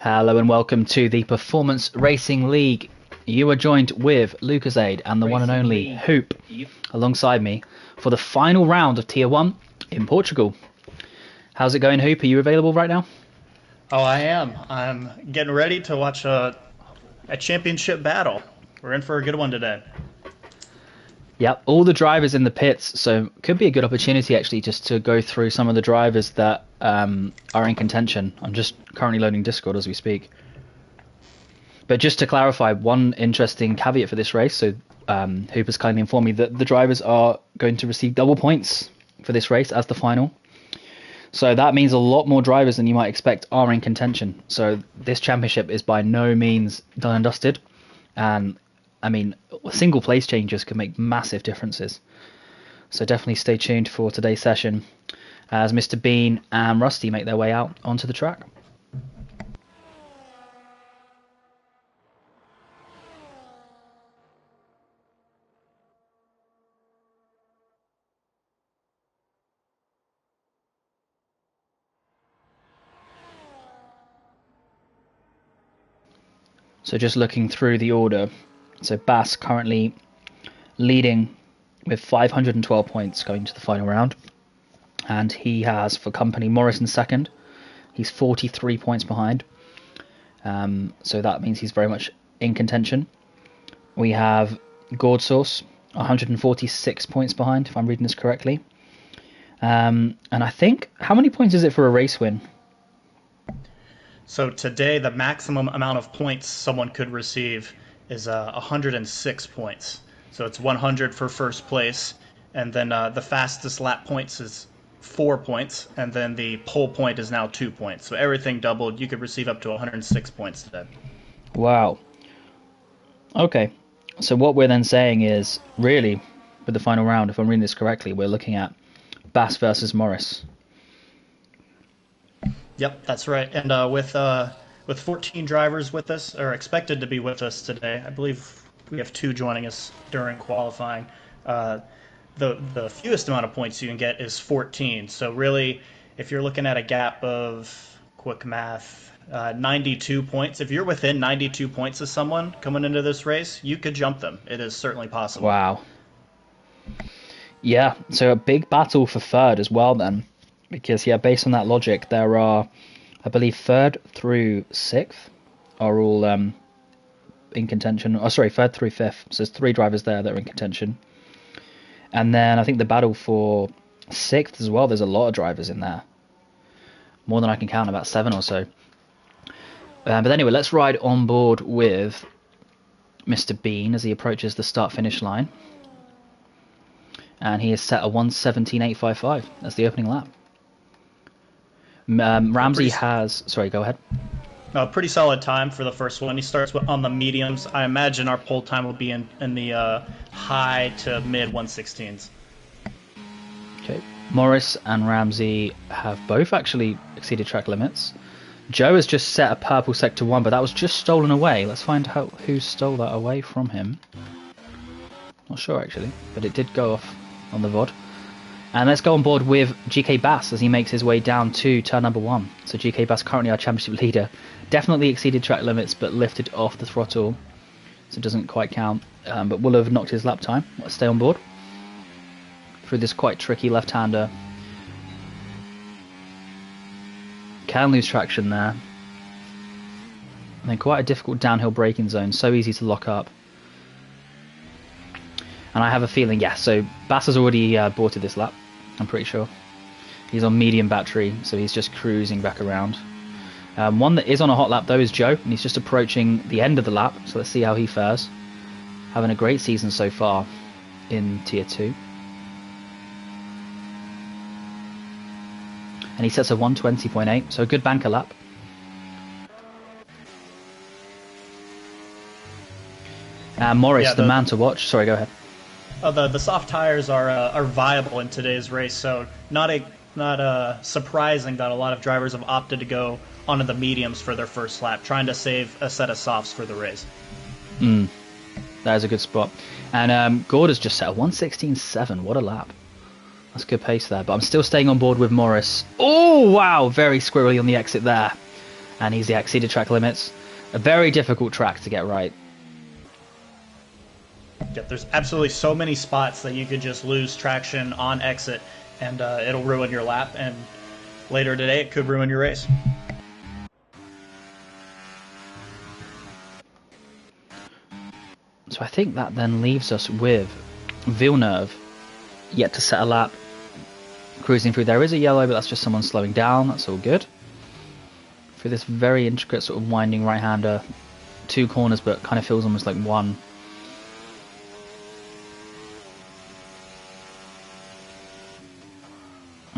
Hello and welcome to the Performance Racing League. You are joined with Lucasade and the one and only Hoop alongside me for the final round of Tier 1 in Portugal. How's it going, Hoop? Are you available right now? Oh, I am. I'm getting ready to watch a championship battle. We're in for a good one today. Yep, all the drivers in the pits, so could be a good opportunity actually just to go through some of the drivers that are in contention. I'm just currently loading Discord as we speak. But just to clarify, one interesting caveat for this race, so Hoop has kindly informed me that the drivers are going to receive double points for this race as the final. So that means a lot more drivers than you might expect are in contention. So this championship is by no means done and dusted. And I mean, single place changes can make massive differences. So definitely stay tuned for today's session as Mr. Bean and Rusty make their way out onto the track. So just looking through the order, so Bass currently leading with 512 points going to the final round. And he has, for company, Morris in second. He's 43 points behind. So that means he's very much in contention. We have Gourd Sauce, 146 points behind, if I'm reading this correctly. And I think, how many points is it for a race win? So today, the maximum amount of points someone could receive is 106 points. So it's 100 for first place, and then the fastest lap points is 4 points, and then the pole point is now 2 points. So everything doubled. You could receive up to 106 points today. Wow. Okay. So what we're then saying is, really, with the final round, if I'm reading this correctly, we're looking at Bass versus Morris. Yep, that's right. And with 14 drivers with us, or expected to be with us today, I believe we have 2 joining us during qualifying. The fewest amount of points you can get is 14. So really, if you're looking at a gap of quick math, 92 points, if you're within 92 points of someone coming into this race, you could jump them. It is certainly possible. Wow. Yeah, so a big battle for third as well then. Because, yeah, based on that logic, there are, I believe, third through sixth are all in contention. Oh, sorry, third through fifth. So there's 3 drivers there that are in contention. And then I think the battle for sixth as well, there's a lot of drivers in there. More than I can count, about 7 or so. But anyway, let's ride on board with Mr. Bean as he approaches the start-finish line. And he is set a 1:17.855. That's the opening lap. Ramsey has... Sorry, go ahead. A pretty solid time for the first one. He starts on the mediums. I imagine our pole time will be in the high to mid 116s. Okay. Morris and Ramsey have both actually exceeded track limits. Joe has just set a purple sector 1, but that was just stolen away. Let's find out who stole that away from him. Not sure actually, but it did go off on the VOD. And let's go on board with GK Bass as he makes his way down to turn number 1. So GK Bass, currently our championship leader, definitely exceeded track limits but lifted off the throttle, so it doesn't quite count, but will have knocked his lap time. Let's stay on board through this quite tricky left-hander. Can lose traction there. And then quite a difficult downhill braking zone, so easy to lock up. And I have a feeling, yeah, so Bass has already boarded this lap, I'm pretty sure. He's on medium battery, so he's just cruising back around. One that is on a hot lap, though, is Joe, and he's just approaching the end of the lap, so let's see how he fares. Having a great season so far in Tier 2. And he sets a 1:20.8, so a good banker lap. Morris, yeah, the man to watch. Sorry, go ahead. The soft tires are viable in today's race, so not surprising that a lot of drivers have opted to go onto the mediums for their first lap, trying to save a set of softs for the race. That is a good spot. And Gord has just set a 1:16.7. What a lap. That's good pace there. But I'm still staying on board with Morris. Oh, wow. Very squirrely on the exit there. and he's exceeded track limits. A very difficult track to get right. Yep, there's absolutely so many spots that you could just lose traction on exit, and it'll ruin your lap, and later today it could ruin your race. So I think that then leaves us with Villeneuve, yet to set a lap, cruising through. There is a yellow, but that's just someone slowing down. That's all good. Through this very intricate sort of winding right-hander, 2 corners, but kind of feels almost like one.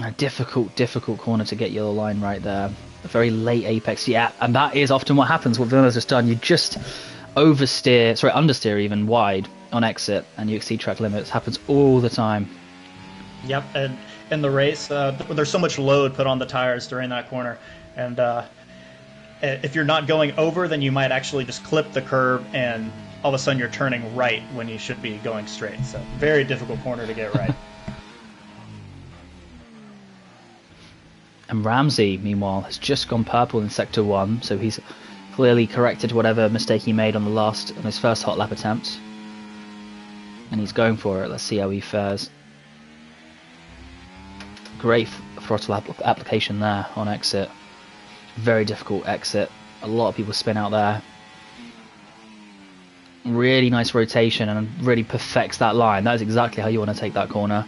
A difficult corner to get yellow line right there. A very late apex, yeah, and that is often what happens. What Villeneuve's just done, you just understeer even wide on exit, and you exceed track limits. Happens all the time. Yep, and in the race, there's so much load put on the tires during that corner, and if you're not going over, then you might actually just clip the curb, and all of a sudden you're turning right when you should be going straight. So very difficult corner to get right. And Ramsey, meanwhile, has just gone purple in Sector 1, so he's clearly corrected whatever mistake he made on his first hot lap attempt. And he's going for it. Let's see how he fares. Great throttle application there on exit. Very difficult exit. A lot of people spin out there. Really nice rotation and really perfects that line. That is exactly how you want to take that corner.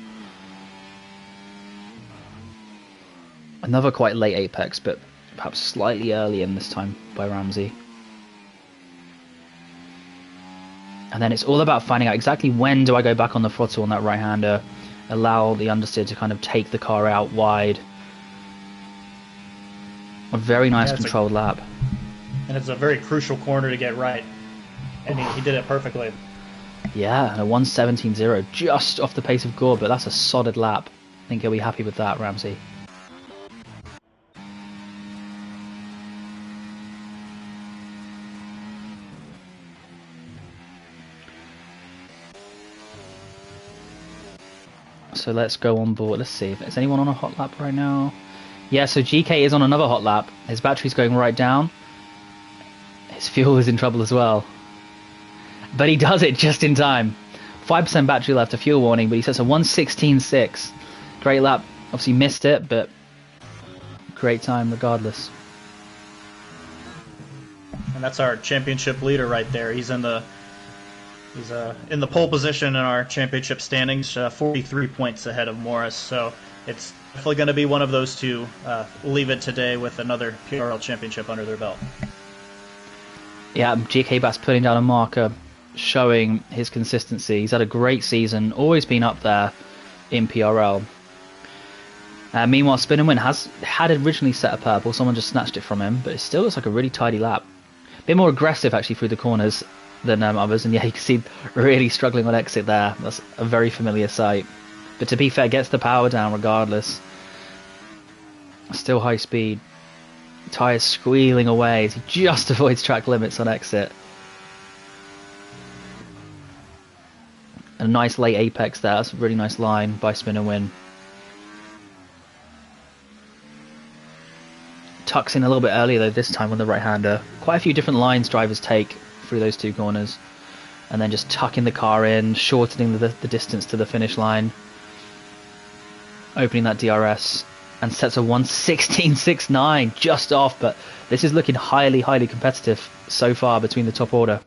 Another quite late apex, but perhaps slightly early in this time by Ramsey. And then it's all about finding out exactly when do I go back on the throttle on that right-hander, allow the understeer to kind of take the car out wide. A very nice controlled lap. And it's a very crucial corner to get right. And he did it perfectly. Yeah, and a 1:17.0 just off the pace of Gore, but that's a solid lap. I think he'll be happy with that, Ramsey. So let's go on board. Let's see. Is anyone on a hot lap right now? Yeah, so GK is on another hot lap. His battery's going right down. His fuel is in trouble as well. But he does it just in time. 5% battery left, a fuel warning, but he sets a 1:16.6. Great lap. Obviously missed it, but great time regardless. And that's our championship leader right there. He's in the pole position in our championship standings, 43 points ahead of Morris. So it's definitely going to be one of those two leave it today with another PRL championship under their belt. Yeah, GK Bass putting down a marker, showing his consistency. He's had a great season, always been up there in PRL. Meanwhile, Spin and Win had originally set a purple. Someone just snatched it from him, but it still looks like a really tidy lap. A bit more aggressive actually through the corners than others, and yeah, you can see really struggling on exit there. That's a very familiar sight. But to be fair, gets the power down regardless. Still high speed. Tyres squealing away as he just avoids track limits on exit. A nice late apex there. That's a really nice line by Spin and Win. Tucks in a little bit earlier though this time on the right-hander. Quite a few different lines drivers take through those two corners, and then just tucking the car in, shortening the distance to the finish line, opening that DRS, and sets a 1:16.69 just off. But this is looking highly competitive so far between the top order.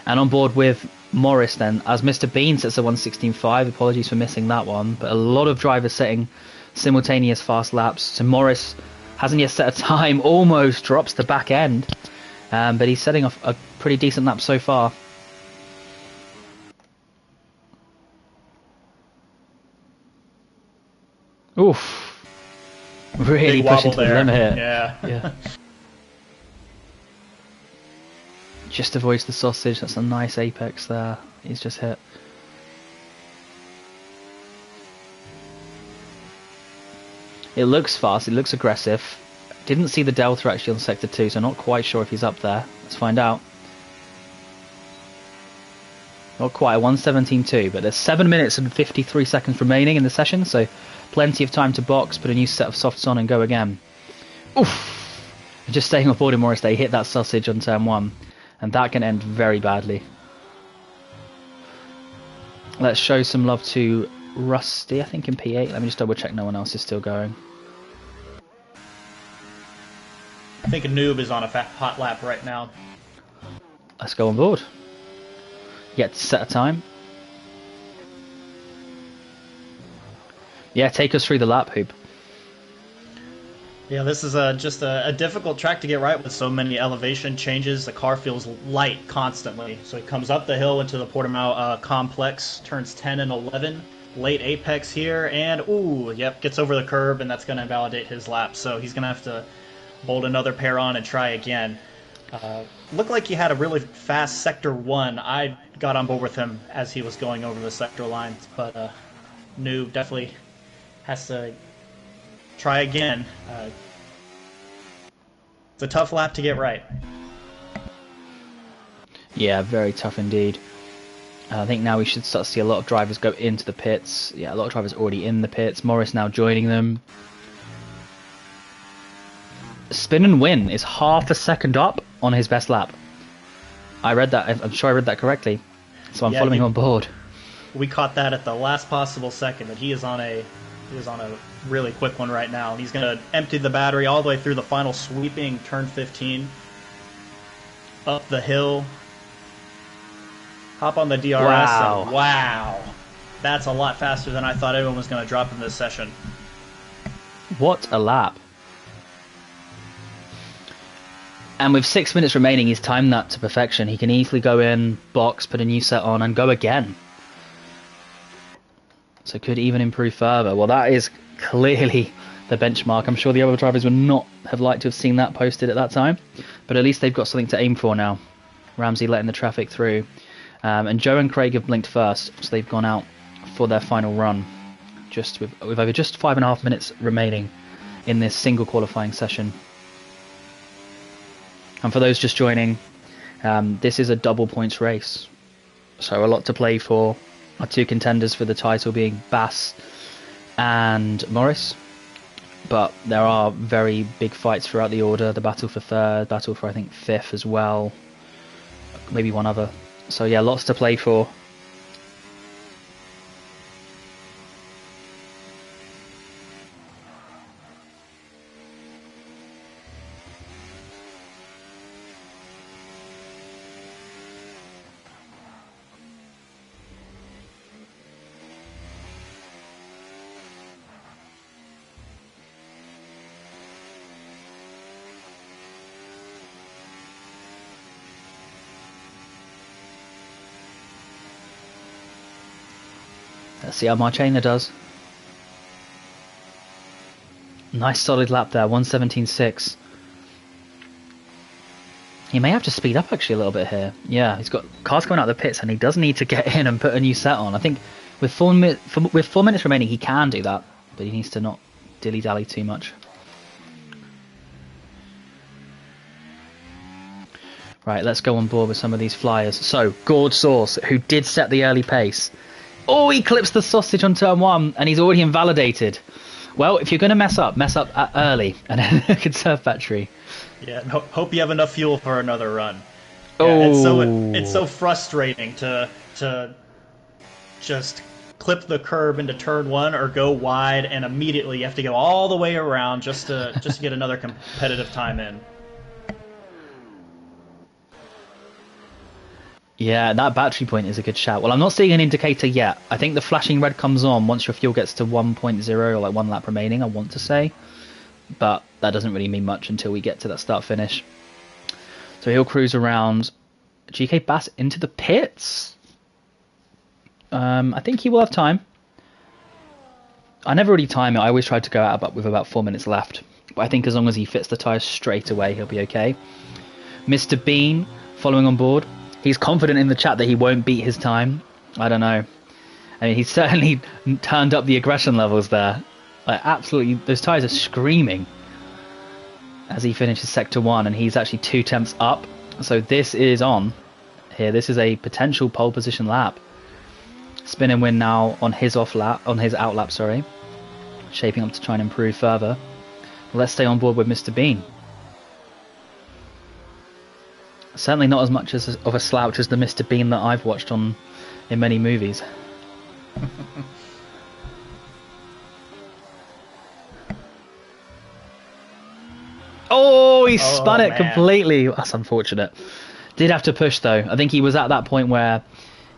And on board with Morris then, as Mr. Bean sets a 1:16.5. Apologies for missing that one, but a lot of drivers setting simultaneous fast laps. So Morris hasn't yet set a time, almost drops the back end, but he's setting off a pretty decent lap so far. Oof. Really pushing to the limit here. Yeah. Just avoids the sausage. That's a nice apex there. He's just hit. It looks fast, it looks aggressive. Didn't see the delta actually on Sector 2, so not quite sure if he's up there. Let's find out. Not quite, 1:17.2, but there's 7 minutes and 53 seconds remaining in the session, so plenty of time to box, put a new set of softs on and go again. Oof! Just staying on board in Morris, they hit that sausage on turn 1, and that can end very badly. Let's show some love to Rusty, I think in P8. Let me just double check no one else is still going. I think a noob is on a hot lap right now. Let's go on board. Get to set a time. Yeah, take us through the lap, Hoop. Yeah, this is just a difficult track to get right with so many elevation changes. The car feels light constantly. So he comes up the hill into the Portimao complex, turns 10 and 11. Late apex here, and ooh, yep, gets over the curb, and that's going to invalidate his lap. So he's going to have to bolt another pair on and try again. Looked like he had a really fast sector 1. I got on board with him as he was going over the sector lines, but Noob definitely has to try again. It's a tough lap to get right. Yeah, very tough indeed. I think now we should start to see a lot of drivers go into the pits. Yeah, a lot of drivers already in the pits. Morris now joining them. Spin and win is half a second up on his best lap. I read that. I'm sure I read that correctly. So I'm following him on board. We caught that at the last possible second, and he is on a really quick one right now. He's going to empty the battery all the way through the final sweeping turn 15. Up the hill. Hop on the DRS. Wow. And wow. That's a lot faster than I thought anyone was going to drop in this session. What a lap. And with 6 minutes remaining, he's timed that to perfection. He can easily go in, box, put a new set on, and go again. So could even improve further. Well, that is clearly the benchmark. I'm sure the other drivers would not have liked to have seen that posted at that time. But at least they've got something to aim for now. Ramsey letting the traffic through. And Joe and Craig have blinked first, so they've gone out for their final run. Just with over just 5.5 minutes remaining in this single qualifying session. And for those just joining, this is a double points race. So a lot to play for. Our two contenders for the title being Bass and Morris. But there are very big fights throughout the order. The battle for third, battle for I think fifth as well. Maybe one other. So yeah, lots to play for. Let's see how Marchena does. Nice solid lap there, 1:17.6. He may have to speed up actually a little bit here. Yeah, he's got cars coming out of the pits and he does need to get in and put a new set on. I think with 4 minutes remaining he can do that, but he needs to not dilly-dally too much. Right, let's go on board with some of these flyers. So, Gorge Sauce, who did set the early pace. Oh, he clips the sausage on turn 1 and he's already invalidated. Well, if you're going to mess up early and then conserve battery. Yeah, hope you have enough fuel for another run. Yeah, oh, it's so frustrating to just clip the curb into turn 1 or go wide and immediately you have to go all the way around just to get another competitive time in. Yeah, that battery point is a good shout. Well, I'm not seeing an indicator yet. I think the flashing red comes on once your fuel gets to 1.0 or like 1 lap remaining, I want to say. But that doesn't really mean much until we get to that start finish. So he'll cruise around. GK Bass into the pits. I think he will have time. I never really time it. I always try to go out with about 4 minutes left. But I think as long as he fits the tyres straight away, he'll be okay. Mr. Bean following on board. He's confident in the chat that he won't beat his time. I don't know. I mean, he's certainly turned up the aggression levels there. Like, absolutely, those tyres are screaming as he finishes Sector 1, and he's actually 2 tenths up. So this is on here. This is a potential pole position lap. Spin and win now on his out lap, sorry. Shaping up to try and improve further. Let's stay on board with Mr. Bean. Certainly not as much of a slouch as the Mr. Bean that I've watched in many movies. Oh, he spun it completely. That's unfortunate. Did have to push though. I think he was at that point where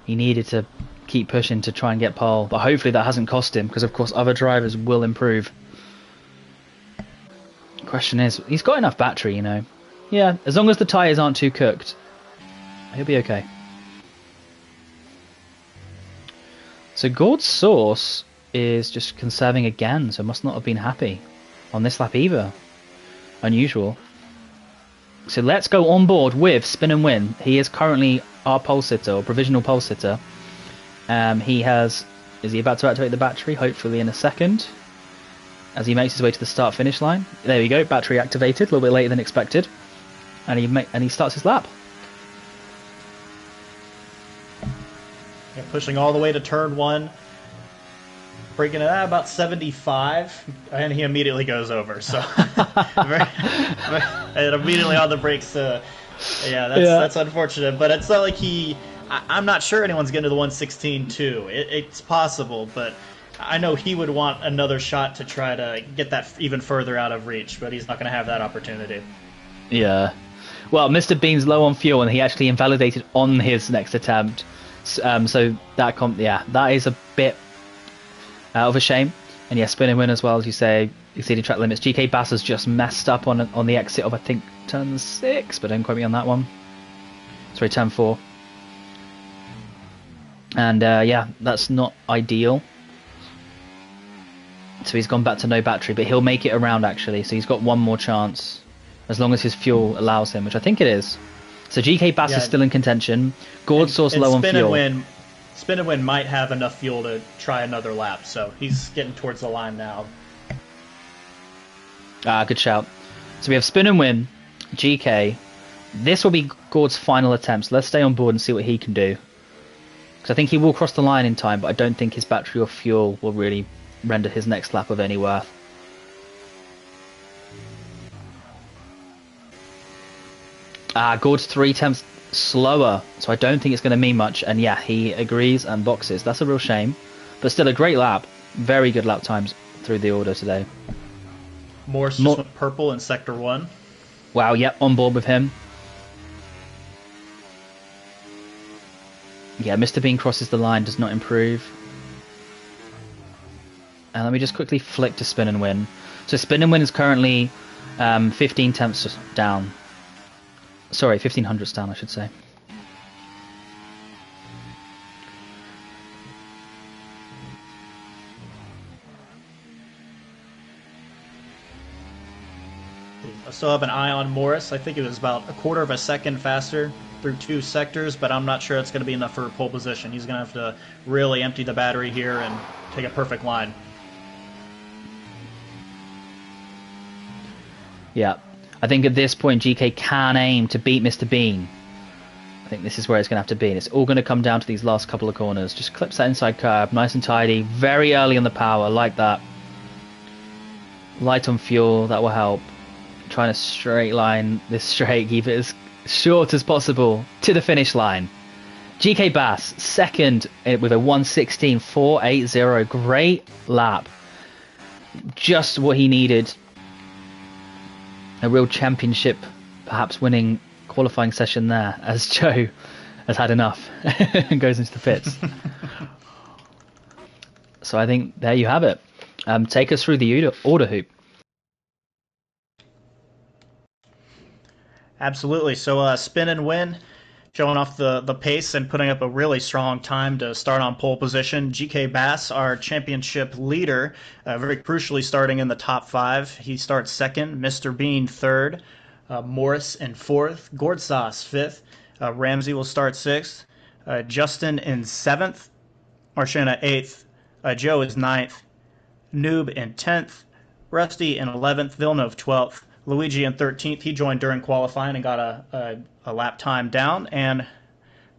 he needed to keep pushing to try and get pole. But hopefully that hasn't cost him, because of course other drivers will improve. Question is, he's got enough battery, you know. Yeah, as long as the tyres aren't too cooked, he'll be okay. So Gord's Sauce is just conserving again, so must not have been happy on this lap either. Unusual. So let's go on board with Spin and Win. He is currently our pole sitter, or provisional pole sitter. Is he about to activate the battery? Hopefully in a second. As he makes his way to the start-finish line. There we go, battery activated, a little bit later than expected. And he starts his lap. Yeah, pushing all the way to turn 1. Breaking it at about 75, and he immediately goes over. So, and immediately on the brakes. That's unfortunate. But it's not like I'm not sure anyone's getting to the 116 too. It's possible, but I know he would want another shot to try to get that even further out of reach. But he's not going to have that opportunity. Yeah. Well, Mr. Bean's low on fuel, and he actually invalidated on his next attempt. So that is a bit of a shame. And yeah, Spin and Win as well, as you say, exceeding track limits. GK Bass has just messed up on the exit of, I think, turn 6, but don't quote me on that one. Sorry, turn 4. And yeah, that's not ideal. So he's gone back to no battery, but he'll make it around actually. So he's got one more chance, as long as his fuel allows him, which I think it is. So GK Bass is still in contention. Gord's Sauce low on fuel. Spin and Win might have enough fuel to try another lap, so he's getting towards the line now. Good shout. So we have Spin and Win, GK. This will be Gord's final attempt, so let's stay on board and see what he can do. Because I think he will cross the line in time, but I don't think his battery or fuel will really render his next lap of any worth. Gord's 3 attempts slower, so I don't think it's going to mean much. And yeah, he agrees and boxes. That's a real shame, but still a great lap. Very good lap times through the order today. Morris just went purple in sector 1. Wow, yep, on board with him. Yeah, Mr. Bean crosses the line, does not improve. And let me just quickly flick to Spin and Win. So Spin and Win is currently 15 tenths down. Sorry, 15 hundredths down, I should say. I still have an eye on Morris. I think it was about a quarter of a second faster through 2 sectors, but I'm not sure it's going to be enough for pole position. He's going to have to really empty the battery here and take a perfect line. Yeah. I think at this point GK can aim to beat Mr. Bean. I think this is where it's going to have to be. And it's all going to come down to these last couple of corners. Just clips that inside curb, nice and tidy. Very early on the power, like that. Light on fuel, that will help. Trying to straight line this straight, keep it as short as possible to the finish line. GK Bass, second with a 1:16.480. Great lap. Just what he needed. A real championship, perhaps winning qualifying session there, as Joe has had enough and goes into the pits. So I think there you have it. Take us through the order hoop. Absolutely. So Spin and Win, showing off the pace and putting up a really strong time to start on pole position. GK Bass, our championship leader, very crucially starting in the top 5. He starts second. Mr. Bean third. Morris in 4th. Gordsauce 5th. Ramsey will start 6th. Justin in 7th. Marchena 8th. Joe is 9th. Noob in 10th. Rusty in 11th. Villeneuve 12th. Luigi in 13th. He joined during qualifying and got a lap time down. And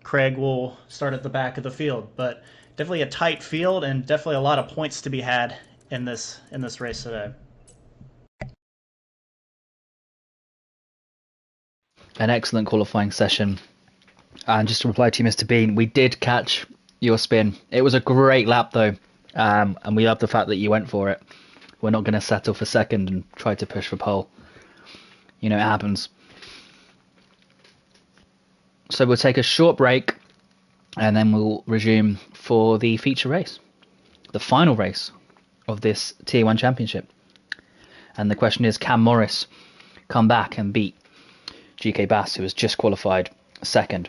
Craig will start at the back of the field. But definitely a tight field and definitely a lot of points to be had in this race today. An excellent qualifying session. And just to reply to you, Mr. Bean, we did catch your spin. It was a great lap, though, and we love the fact that you went for it. We're not going to settle for second and try to push for pole. You know, it happens. So we'll take a short break, and then we'll resume for the feature race, the final race of this Tier 1 Championship. And the question is, can Morris come back and beat GK Bass, who has just qualified second?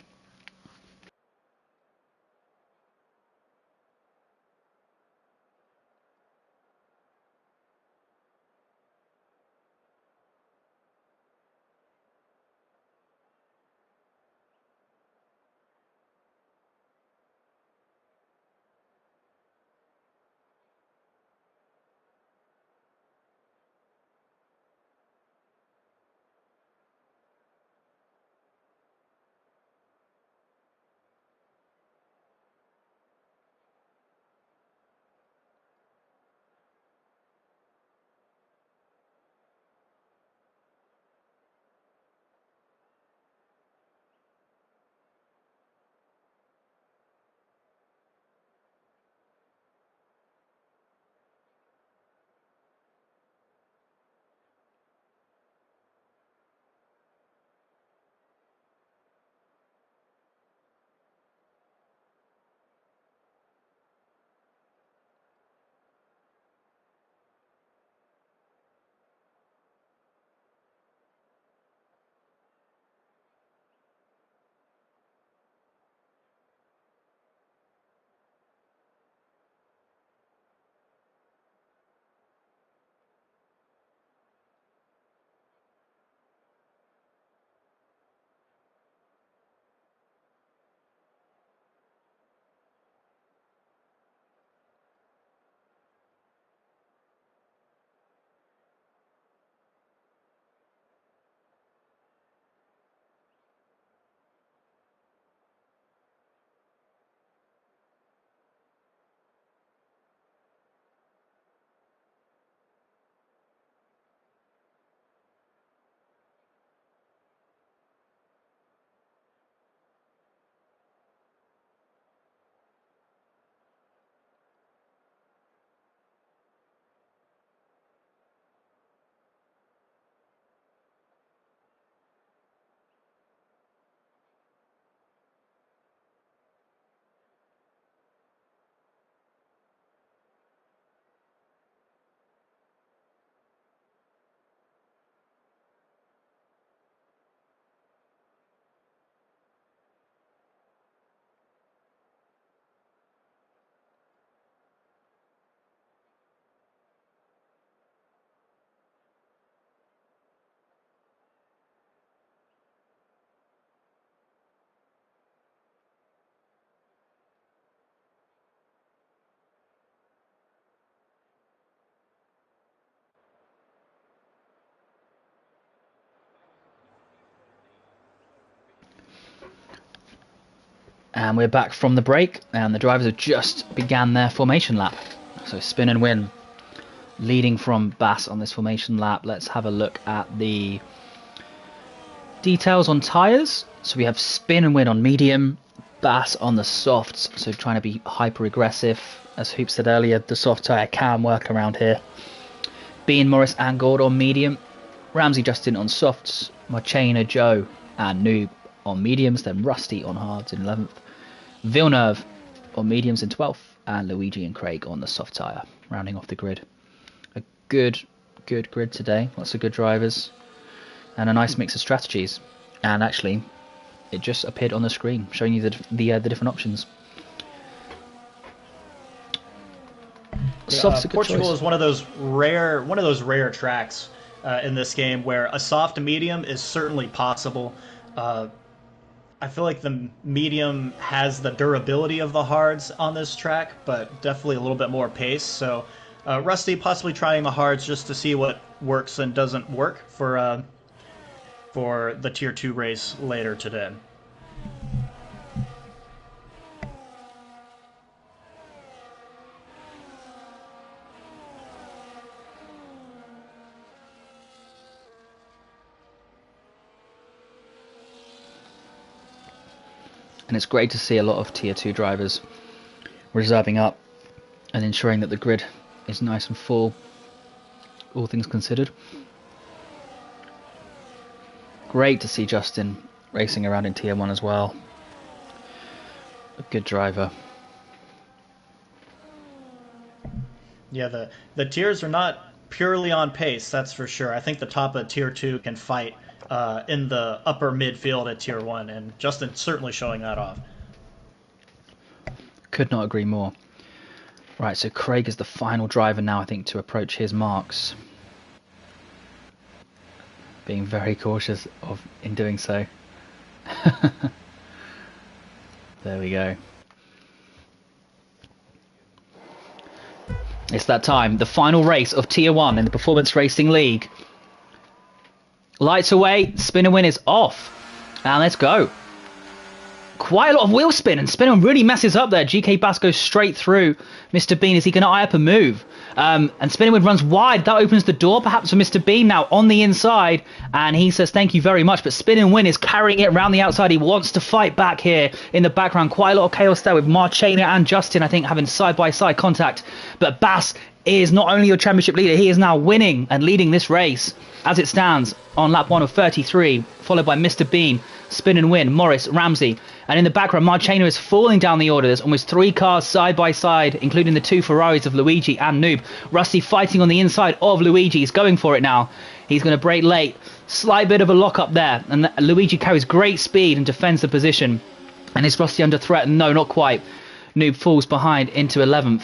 And we're back from the break, and the drivers have just began their formation lap. So spin and win, leading from Bass on this formation lap. Let's have a look at the details on tyres. So we have spin and win on medium, Bass on the softs, so trying to be hyper aggressive. As Hoop said earlier, the soft tyre can work around here. Bean, Morris and Gord on medium, Ramsey, Justin on softs, Marchena, Joe and Noob on mediums, then Rusty on hards in 11th, Villeneuve on mediums in 12th, and Luigi and Craig on the soft tyre, rounding off the grid. A good grid today, lots of good drivers, and a nice mix of strategies. And actually, it just appeared on the screen, showing you the different options. Portugal is one of those rare tracks in this game where a soft medium is certainly possible. I feel like the medium has the durability of the hards on this track, but definitely a little bit more pace. So Rusty possibly trying the hards just to see what works and doesn't work for the Tier 2 race later today. And it's great to see a lot of Tier 2 drivers reserving up and ensuring that the grid is nice and full, all things considered. Great to see Justin racing around in Tier 1 as well. A good driver. Yeah, the tiers are not purely on pace, that's for sure. I think the top of Tier 2 can fight in the upper midfield at Tier 1, and Justin's certainly showing that off. Could not agree more. Right, so Craig is the final driver now, I think, to approach his marks. Being very cautious in doing so. There we go. It's that time, the final race of Tier 1 in the Performance Racing League. Lights away, spin and win is off. And let's go. Quite a lot of wheel spin, and Spin and really messes up there. GK Bass goes straight through Mr. Bean. Is he going to eye up a move? And Spin and Win runs wide. That opens the door perhaps for Mr. Bean now on the inside. And he says thank you very much. But Spin and Win is carrying it around the outside. He wants to fight back here in the background. Quite a lot of chaos there with Marchena and Justin, I think, having side-by-side contact. But Bass is not only your championship leader, he is now winning and leading this race as it stands on lap 1 of 33, followed by Mr. Bean, Spin and Win, Morris, Ramsey. And in the background, Marchena is falling down the order. There's almost 3 cars side by side, including the 2 Ferraris of Luigi and Noob. Rusty fighting on the inside of Luigi. He's going for it now. He's going to brake late. Slight bit of a lock up there. And Luigi carries great speed and defends the position. And is Rusty under threat? No, not quite. Noob falls behind into 11th.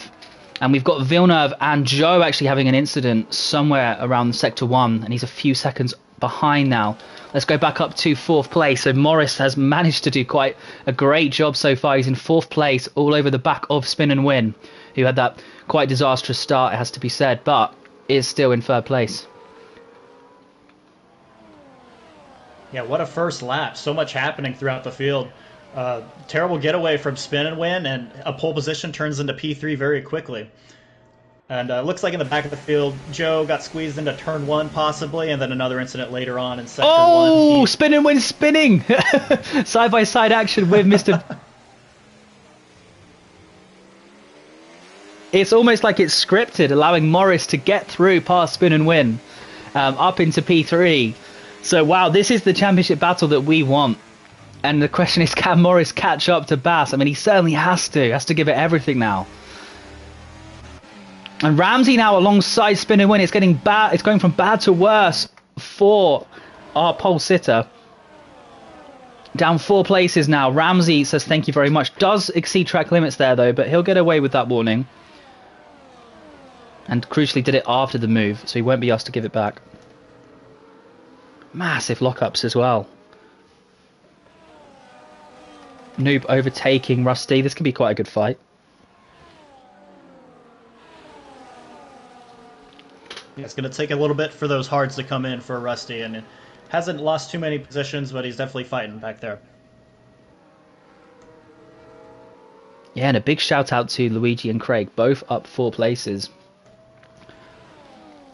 And we've got Villeneuve and Joe actually having an incident somewhere around Sector 1. And he's a few seconds behind now. Let's go back up to 4th place. So Morris has managed to do quite a great job so far. He's in 4th place, all over the back of Spin and Win, who had that quite disastrous start, it has to be said, but is still in 3rd place. Yeah, what a first lap. So much happening throughout the field. Terrible getaway from Spin and Win, and a pole position turns into P3 very quickly. And looks like in the back of the field, Joe got squeezed into turn 1 possibly, and then another incident later on in sector 1. Oh, Spin and Win spinning! Side-by-side action with Mr. It's almost like it's scripted, allowing Morris to get through past Spin and Win, up into P3. So, wow, this is the championship battle that we want. And the question is, can Morris catch up to Bass? I mean, he certainly has to. He has to give it everything now. And Ramsey now alongside Spin and Win. It's getting bad. It's going from bad to worse for our pole sitter. Down 4 places now. Ramsey says thank you very much. Does exceed track limits there though, but he'll get away with that warning. And crucially did it after the move, so he won't be asked to give it back. Massive lockups as well. Noob overtaking Rusty. This could be quite a good fight. Yeah, it's going to take a little bit for those hards to come in for Rusty, and it hasn't lost too many positions, but he's definitely fighting back there. Yeah, and a big shout out to Luigi and Craig, both up 4 places.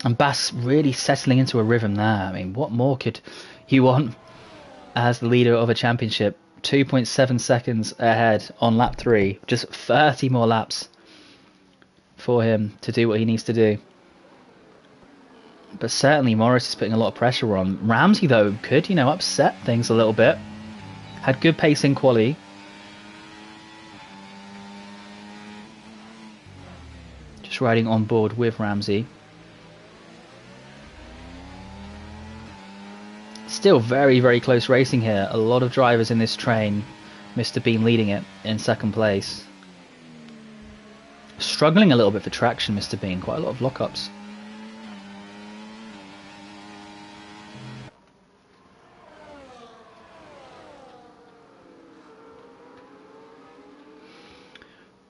And Bass really settling into a rhythm there. I mean, what more could you want as the leader of a championship? 2.7 seconds ahead on lap 3. Just 30 more laps for him to do what he needs to do. But certainly Morris is putting a lot of pressure on. Ramsey, though, could, upset things a little bit. Had good pace in quali. Just riding on board with Ramsey. Still very, very close racing here. A lot of drivers in this train. Mr. Bean leading it in 2nd place. Struggling a little bit for traction, Mr. Bean. Quite a lot of lockups.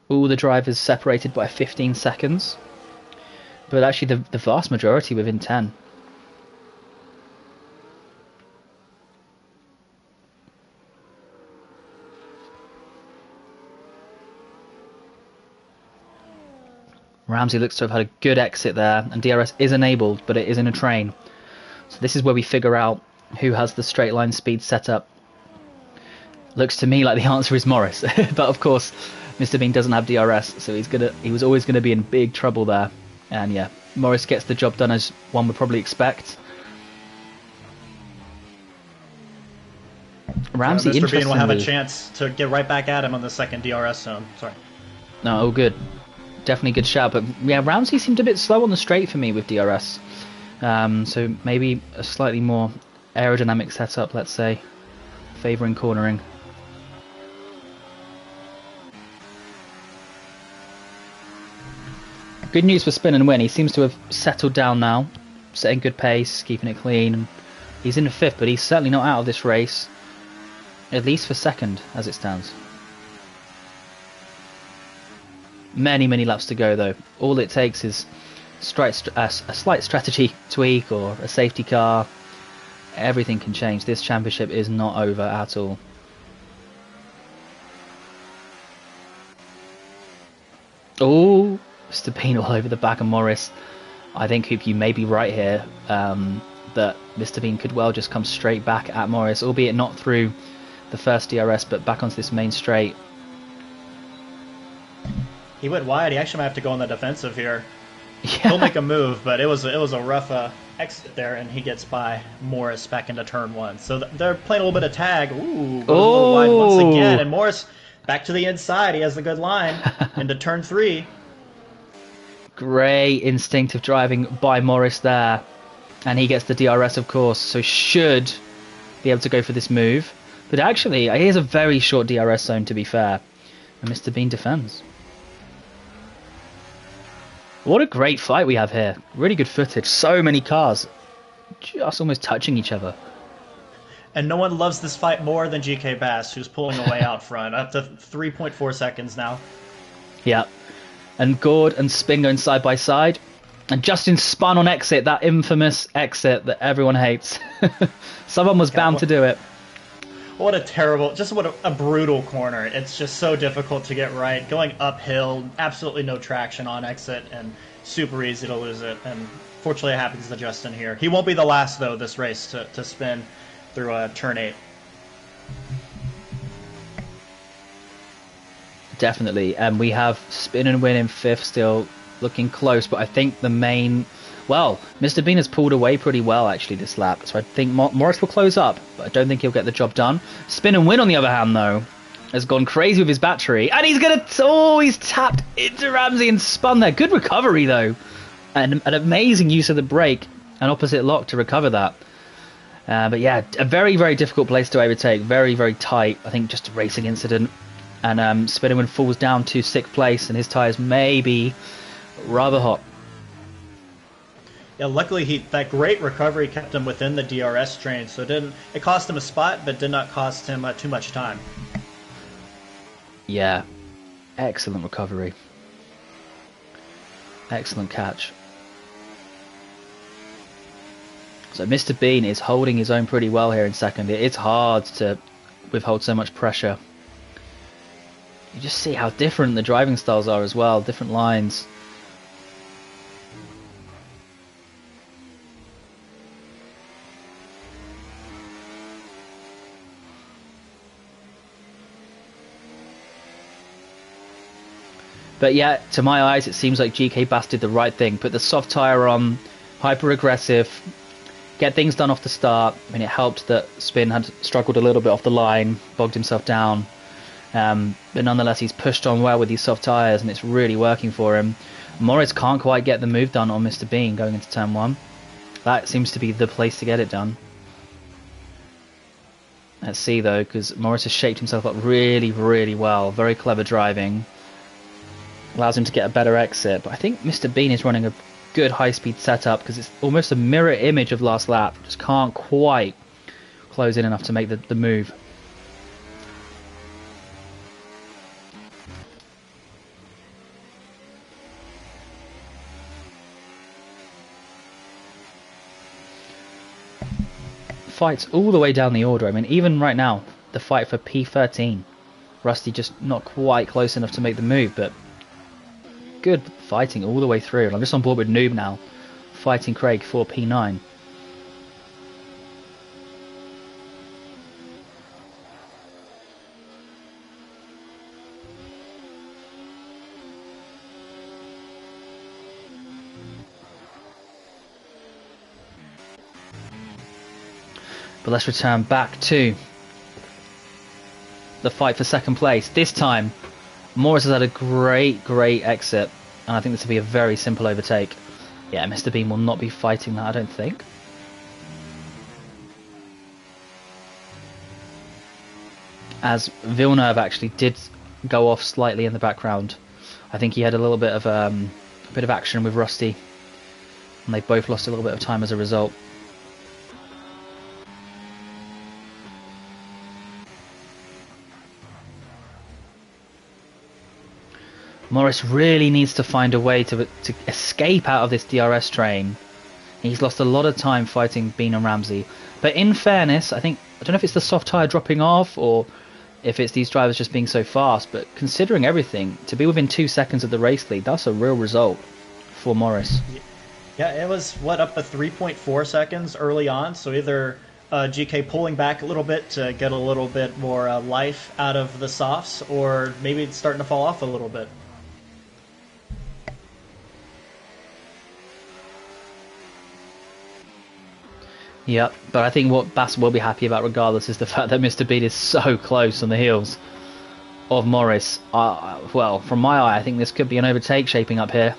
All the drivers separated by 15 seconds. But actually the vast majority within 10. Ramsey looks to have had a good exit there, and DRS is enabled, but it is in a train. So this is where we figure out who has the straight line speed set up. Looks to me like the answer is Morris. But of course, Mr. Bean doesn't have DRS, so he was always gonna be in big trouble there. And yeah, Morris gets the job done as one would probably expect. Ramsey, Mr. Bean will have a interestingly, chance to get right back at him on the second DRS zone. Sorry. no, all good. Definitely good shout. But yeah, Ramsey seemed a bit slow on the straight for me with DRS. So maybe a slightly more aerodynamic setup, let's say, favouring cornering. Good news for Spin and Win. He seems to have settled down now, setting good pace, keeping it clean. He's in 5th, but he's certainly not out of this race, at least for 2nd as it stands. Many, many laps to go though. All it takes is a slight strategy tweak or a safety car. Everything can change. This championship is not over at all. Oh, Mr. Bean all over the back of Morris. I think, Hoop, you may be right here, that Mr. Bean could well just come straight back at Morris, albeit not through the first DRS, but back onto this main straight. He went wide. He actually might have to go on the defensive here. Yeah. He'll make a move, but it was a rough exit there, and he gets by Morris back into turn 1. So they're playing a little bit of tag. Ooh, goes a little wide once again, and Morris back to the inside. He has the good line into turn 3. Great instinctive driving by Morris there, and he gets the DRS, of course, so should be able to go for this move. But actually, here's a very short DRS zone, to be fair, and Mr. Bean defends. What a great fight we have here. Really good footage. So many cars just almost touching each other. And no one loves this fight more than GK Bass, who's pulling away out front, up to 3.4 seconds now. Yeah. And Gord and Spin going side by side. And Justin spun on exit, that infamous exit that everyone hates. Someone was bound to do it. What a brutal corner. It's just so difficult to get right. Going uphill, absolutely no traction on exit, and super easy to lose it. And fortunately it happens to Justin here. He won't be the last, though, this race to spin through turn 8. Definitely. And we have Spin and Win in 5th still, looking close. But I think the main... Well, Mr. Bean has pulled away pretty well, actually, this lap. So I think Morris will close up, but I don't think he'll get the job done. Spin and Win, on the other hand, though, has gone crazy with his battery. And he's going to... Oh, he's tapped into Ramsey and spun there. Good recovery, though. And an amazing use of the brake and opposite lock to recover that. But yeah, a very, very difficult place to overtake. Very, very tight. I think just a racing incident. And Spin and Win falls down to 6th place, and his tyres may be rather hot. Yeah, luckily that great recovery kept him within the DRS train, so it cost him a spot, but did not cost him too much time. Yeah, excellent recovery. Excellent catch. So Mr. Bean is holding his own pretty well here in 2nd. It's hard to withhold so much pressure. You just see how different the driving styles are as well, different lines. But yeah, to my eyes, it seems like GK Bass did the right thing. Put the soft tyre on, hyper aggressive, get things done off the start. I mean, it helped that Spin had struggled a little bit off the line, bogged himself down. But nonetheless, he's pushed on well with these soft tyres, and it's really working for him. Morris can't quite get the move done on Mr. Bean going into turn 1. That seems to be the place to get it done. Let's see, though, because Morris has shaped himself up really, really well. Very clever driving. Allows him to get a better exit. But I think Mr. Bean is running a good high-speed setup because it's almost a mirror image of last lap. Just can't quite close in enough to make the move. Fights all the way down the order. I mean, even right now, the fight for P13. Rusty just not quite close enough to make the move, but good fighting all the way through. And I'm just on board with Noob now, fighting Craig for P9. But let's return back to the fight for second place. This time, Morris has had a great exit, and I think this will be a very simple overtake. Yeah, Mr. Bean will not be fighting that, I don't think. As Villeneuve actually did go off slightly in the background. I think he had a little bit of action with Rusty, and they both lost a little bit of time as a result. Morris really needs to find a way to escape out of this DRS train. He's lost a lot of time fighting Bean and Ramsey. But in fairness, I don't know if it's the soft tyre dropping off or if it's these drivers just being so fast, but considering everything, to be within 2 seconds of the race lead, that's a real result for Morris. Yeah, it was, up to 3.4 seconds early on, so either GK pulling back a little bit to get a little bit more life out of the softs, or maybe it's starting to fall off a little bit. Yep, but I think what Bass will be happy about regardless is the fact that Mr. Bean is so close on the heels of Morris. Well, from my eye, I think this could be an overtake shaping up here.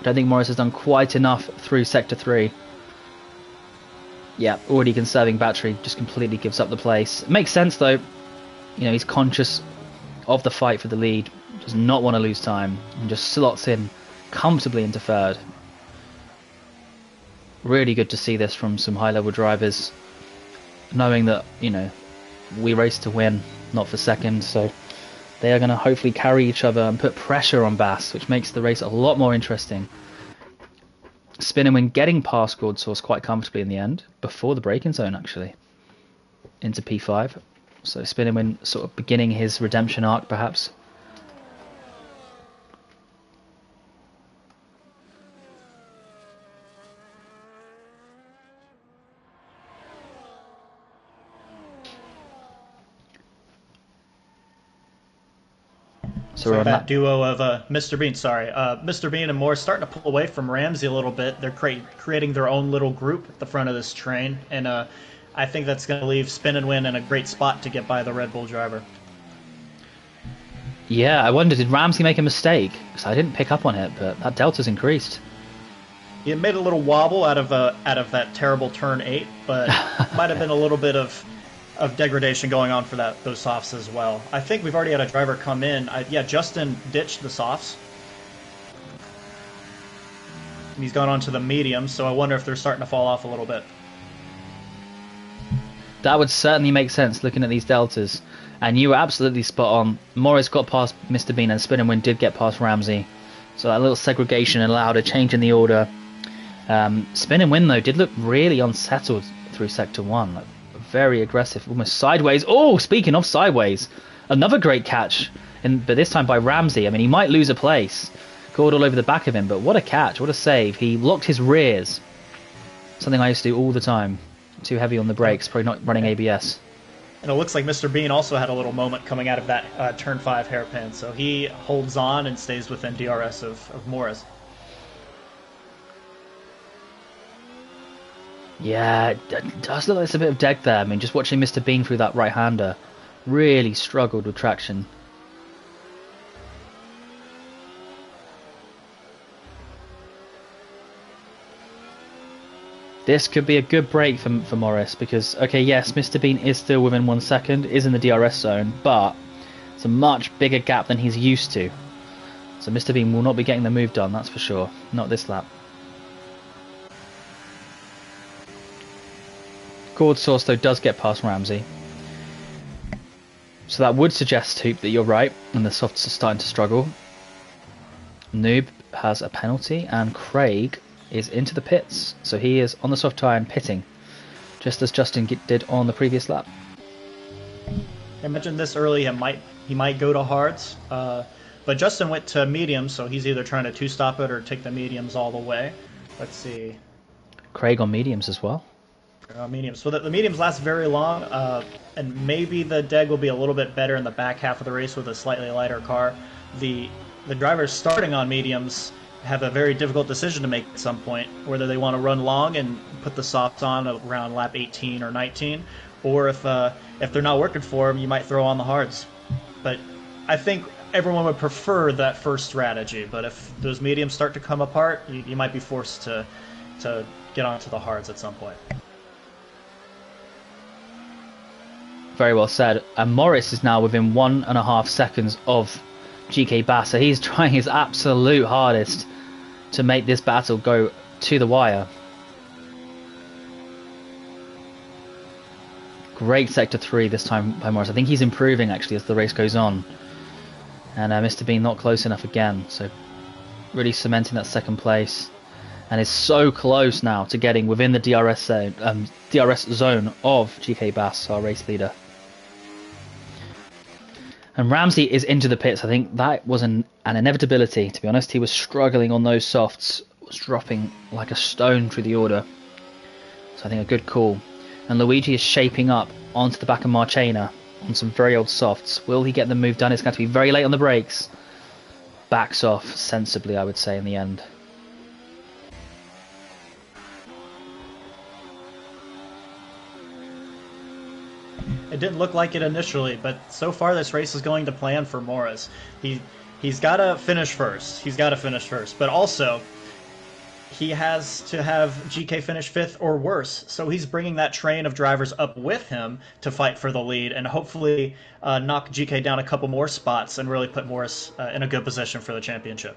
I don't think Morris has done quite enough through Sector 3. Yeah, already conserving battery, just completely gives up the place. It makes sense though. You know, he's conscious of the fight for the lead, does not want to lose time, and just slots in comfortably into third. Really good to see this from some high-level drivers, knowing that, you know, we race to win, not for second, so they are going to hopefully carry each other and put pressure on Bass, which makes the race a lot more interesting. Spin and Win getting past Gold Source quite comfortably in the end, before the braking zone actually, into P5. So Spin and Win sort of beginning his redemption arc perhaps. So that duo of Mr. Bean, Mr. Bean and Morris starting to pull away from Ramsey a little bit. They're creating their own little group at the front of this train, and I think that's going to leave Spin and Win in a great spot to get by the Red Bull driver. Yeah, I wonder, did Ramsey make a mistake? Because I didn't pick up on it, but that delta's increased. He made a little wobble out of that terrible turn 8, but might have been a little bit of degradation going on for those softs as well. I think we've already had a driver come in. Yeah, Justin ditched the softs. And he's gone on to the mediums, so I wonder if they're starting to fall off a little bit. That would certainly make sense looking at these deltas. And you were absolutely spot on. Morris got past Mr. Bean and Spin and Win did get past Ramsey. So that little segregation allowed a change in the order. Spin and Win, though, did look really unsettled through Sector 1. Like, very aggressive, almost sideways. Oh, speaking of sideways, another great catch, but this time by Ramsey. I mean, he might lose a place. Caught all over the back of him, but what a catch, what a save. He locked his rears. Something I used to do all the time. Too heavy on the brakes, probably not running ABS. And it looks like Mr. Bean also had a little moment coming out of that turn 5 hairpin, so he holds on and stays within DRS of Morris. Yeah, it does look like there's a bit of deg there. I mean, just watching Mr. Bean through that right-hander, really struggled with traction. This could be a good break for Morris because, okay, yes, Mr. Bean is still within 1 second, is in the DRS zone, but it's a much bigger gap than he's used to. So Mr. Bean will not be getting the move done, that's for sure. Not this lap. Gold Source, though, does get past Ramsey. So that would suggest, Hoop, that you're right, and the softs are starting to struggle. Noob has a penalty, and Craig is into the pits. So he is on the soft tyre and pitting, just as Justin did on the previous lap. I mentioned this early, he might go to hards, but Justin went to mediums, so he's either trying to two-stop it or take the mediums all the way. Let's see. Craig on mediums as well. Mediums. So the mediums last very long, and maybe the deg will be a little bit better in the back half of the race with a slightly lighter car. The drivers starting on mediums have a very difficult decision to make at some point, whether they want to run long and put the softs on around lap 18 or 19, or if they're not working for them, you might throw on the hards. But I think everyone would prefer that first strategy. But if those mediums start to come apart, you might be forced to get onto the hards at some point. Very well said. And Morris is now within 1.5 seconds of GK Bass, so he's trying his absolute hardest to make this battle go to the wire. Great sector 3 this time by Morris. I think he's improving actually as the race goes on. And Mr. Bean not close enough again, so really cementing that second place. And is so close now to getting within the DRS zone of GK Bass, our race leader. And Ramsey is into the pits. I think that was an inevitability, to be honest. He was struggling on those softs, was dropping like a stone through the order. So I think a good call. And Luigi is shaping up onto the back of Marchena on some very old softs. Will he get the move done? It's going to be very late on the brakes. Backs off sensibly, I would say, in the end. It didn't look like it initially, but so far this race is going to plan for Morris. He's got to finish first. He's got to finish first, but also he has to have GK finish 5th or worse. So he's bringing that train of drivers up with him to fight for the lead and hopefully knock GK down a couple more spots and really put Morris in a good position for the championship.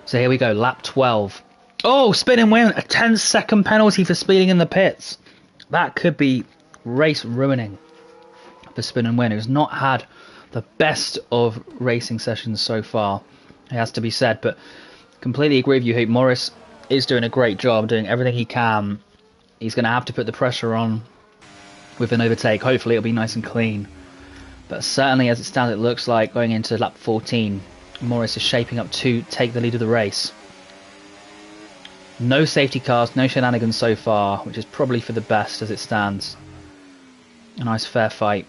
So here we go, lap 12. Oh, spin and win, a 10-second penalty for speeding in the pits. That could be race ruining for spin and win, who's not had the best of racing sessions so far, it has to be said. But completely agree with you, Hoop. Morris is doing a great job, doing everything he can. He's going to have to put the pressure on with an overtake. Hopefully it'll be nice and clean. But certainly as it stands, it looks like going into lap 14, Morris is shaping up to take the lead of the race. No safety cars, no shenanigans so far, which is probably for the best as it stands. A nice fair fight.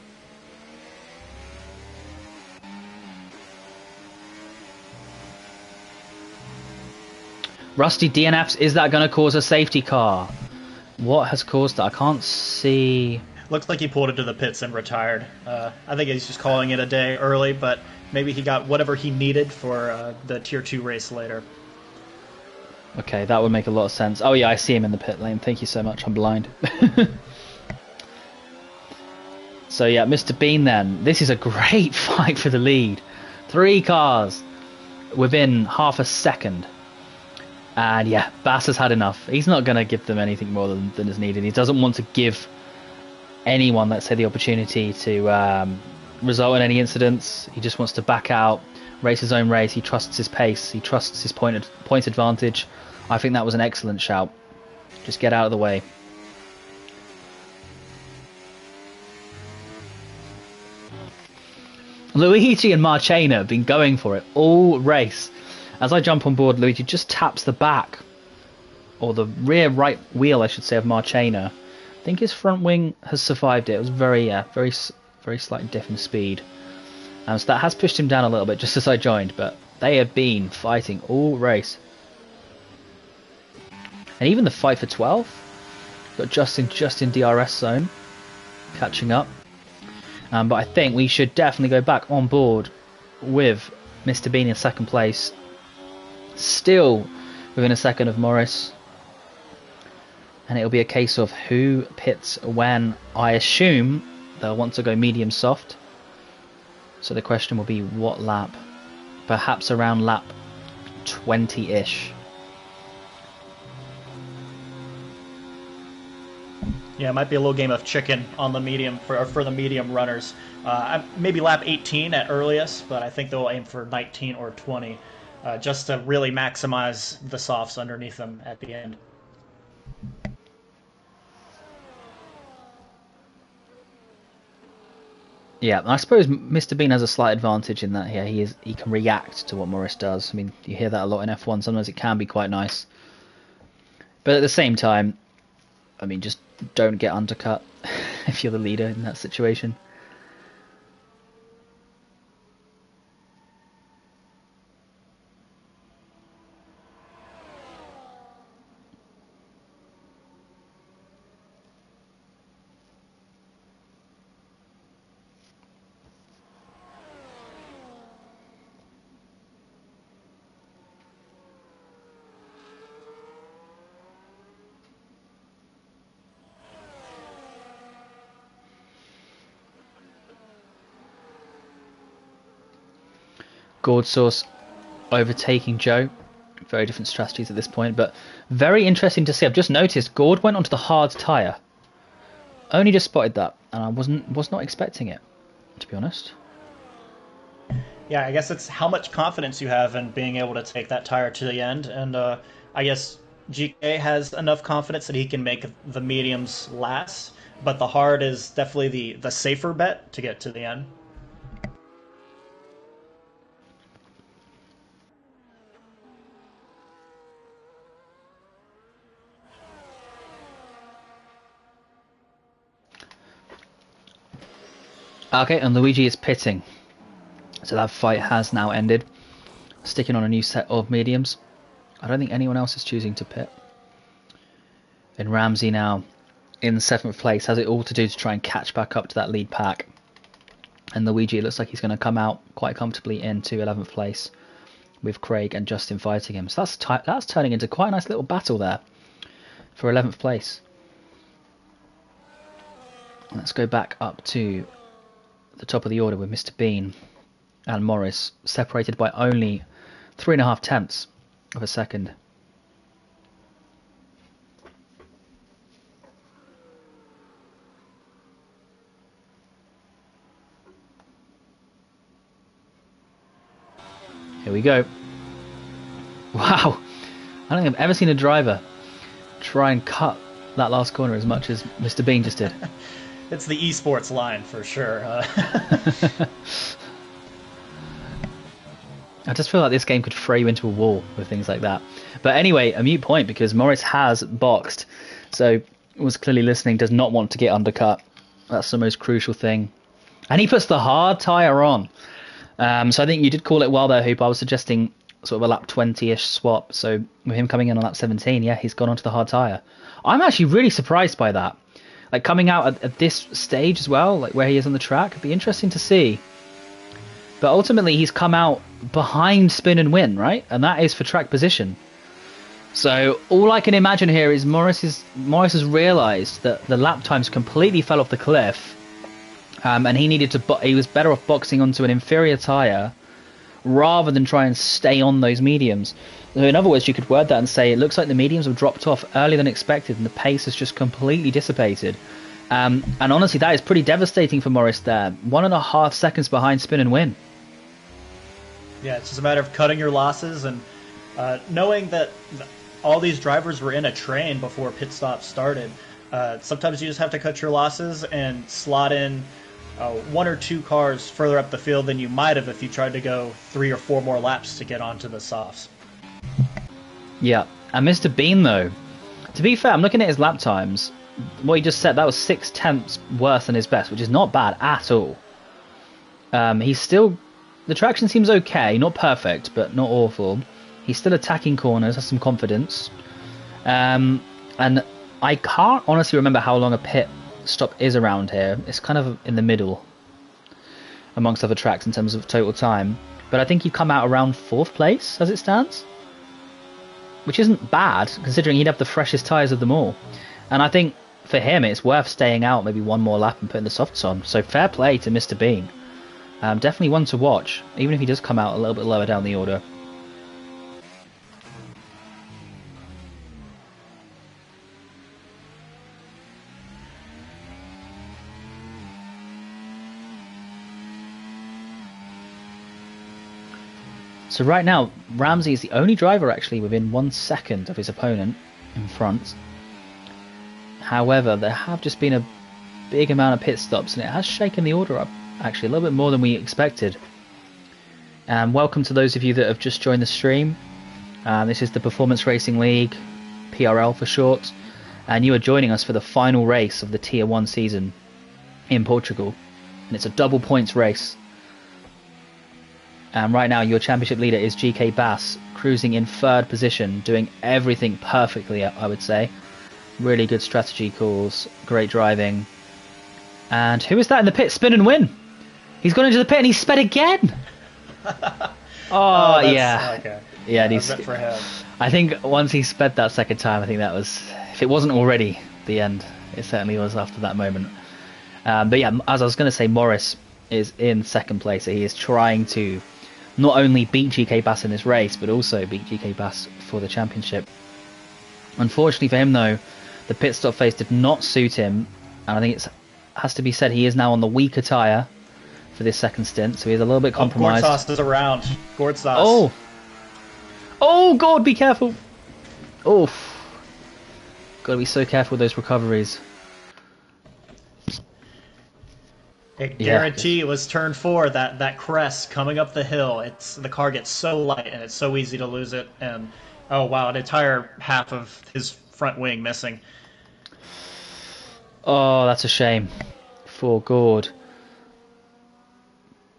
Rusty DNFs, is that going to cause a safety car? What has caused that? I can't see. Looks like he pulled it to the pits and retired. I think he's just calling it a day early, but maybe he got whatever he needed for the Tier 2 race later. Okay, that would make a lot of sense. Oh yeah, I see him in the pit lane. Thank you so much, I'm blind. So yeah, Mr. Bean then. This is a great fight for the lead. 3 cars within half a second. And yeah, Bass has had enough. He's not going to give them anything more than is needed. He doesn't want to give anyone, let's say, the opportunity to result in any incidents. He just wants to back out, race his own race. He trusts his pace. He trusts his point advantage. I think that was an excellent shout. Just get out of the way. Luigi and Marchena have been going for it all race. As I jump on board, Luigi just taps the back, or the rear right wheel, I should say, of Marchena. I think his front wing has survived it. It was very slight diff in speed. So that has pushed him down a little bit just as I joined, but they have been fighting all race. And even the fight for 12. Got Justin just in DRS zone, catching up. But I think we should definitely go back on board with Mr. Bean in second place. Still within a second of Morris. And it'll be a case of who pits when. I assume they'll want to go medium soft. So the question will be what lap? Perhaps around lap 20-ish. Yeah, it might be a little game of chicken on the medium for the medium runners. Maybe lap 18 at earliest, but I think they'll aim for 19 or 20 just to really maximize the softs underneath them at the end. Yeah, I suppose Mr. Bean has a slight advantage in that here he can react to what Morris does. I mean, you hear that a lot in F1. Sometimes it can be quite nice. But at the same time, I mean, just don't get undercut if you're the leader in that situation. Gourd Sauce overtaking Joe. Very different strategies at this point, but very interesting to see. I've just noticed Gourd went onto the hard tyre. Only just spotted that, and I was not expecting it, to be honest. Yeah, I guess it's how much confidence you have in being able to take that tire to the end, and I guess GK has enough confidence that he can make the mediums last, but the hard is definitely the safer bet to get to the end. Okay, and Luigi is pitting. So that fight has now ended. Sticking on a new set of mediums. I don't think anyone else is choosing to pit. And Ramsey now in 7th place has it all to do to try and catch back up to that lead pack. And Luigi looks like he's going to come out quite comfortably into 11th place with Craig and Justin fighting him. So that's turning into quite a nice little battle there for 11th place. Let's go back up to the top of the order with Mr. Bean and Morris separated by only 3.5 tenths of a second. Here we go. Wow, I don't think I've ever seen a driver try and cut that last corner as much as Mr. Bean just did. It's the esports line for sure. I just feel like this game could throw you into a wall with things like that. But anyway, a mute point because Morris has boxed. So was clearly listening, does not want to get undercut. That's the most crucial thing. And he puts the hard tyre on. So I think you did call it well there, Hoop. I was suggesting sort of a lap 20-ish swap. So with him coming in on lap 17, yeah, he's gone onto the hard tyre. I'm actually really surprised by that. Like coming out at this stage as well, like where he is on the track, it'd be interesting to see. But ultimately, he's come out behind Spin and Win, right? And that is for track position. So all I can imagine here is Morris has realised that the lap times completely fell off the cliff, and he was better off boxing onto an inferior tyre rather than try and stay on those mediums. So in other words, you could word that and say it looks like the mediums have dropped off earlier than expected, and the pace has just completely dissipated. And honestly, that is pretty devastating for Morris there. 1.5 seconds behind Spin and Win. Yeah, it's just a matter of cutting your losses and knowing that all these drivers were in a train before pit stop started. Sometimes you just have to cut your losses and slot in 1 or 2 cars further up the field than you might have if you tried to go 3 or 4 more laps to get onto the softs. Yeah, and Mr. Bean though, to be fair, I'm looking at his lap times. What he just said, that was 6 tenths worse than his best, which is not bad at all. He's still, the traction seems okay, not perfect, but not awful. He's still attacking corners, has some confidence. And I can't honestly remember how long a pit stop is around here. It's kind of in the middle amongst other tracks in terms of total time. But I think you come out around 4th place as it stands, which isn't bad considering he'd have the freshest tyres of them all. And I think for him it's worth staying out maybe 1 more lap and putting the softs on. So fair play to Mr. Bean. Definitely one to watch, even if he does come out a little bit lower down the order. So right now, Ramsey is the only driver actually within 1 second of his opponent in front. However, there have just been a big amount of pit stops, and it has shaken the order up actually a little bit more than we expected. Welcome to those of you that have just joined the stream. This is the Performance Racing League PRL for short, and you are joining us for the final race of the Tier 1 season in Portugal, and it's a double points race. And right now your championship leader is GK Bass, cruising in 3rd position, doing everything perfectly, I would say. Really good strategy calls, great driving. And who is that in the pit? Spin and win! He's gone into the pit and he's sped again! Oh, yeah. Okay. Yeah, and he's, for him. I think once he sped that second time, I think that was, if it wasn't already the end, it certainly was after that moment. But yeah, as I was going to say, Morris is in 2nd place, so he is trying to not only beat GK Bass in this race, but also beat GK Bass for the championship. Unfortunately for him, though, the pit stop phase did not suit him, and I think it has to be said he is now on the weaker tyre for this 2nd stint, so he's a little bit compromised. Gortsas is around. Gortsas. Oh! Oh, God, be careful! Oh. Gotta be so careful with those recoveries. I guarantee it was turn 4, that crest coming up the hill. The car gets so light and it's so easy to lose it. And oh wow, an entire half of his front wing missing. Oh, that's a shame for Gord.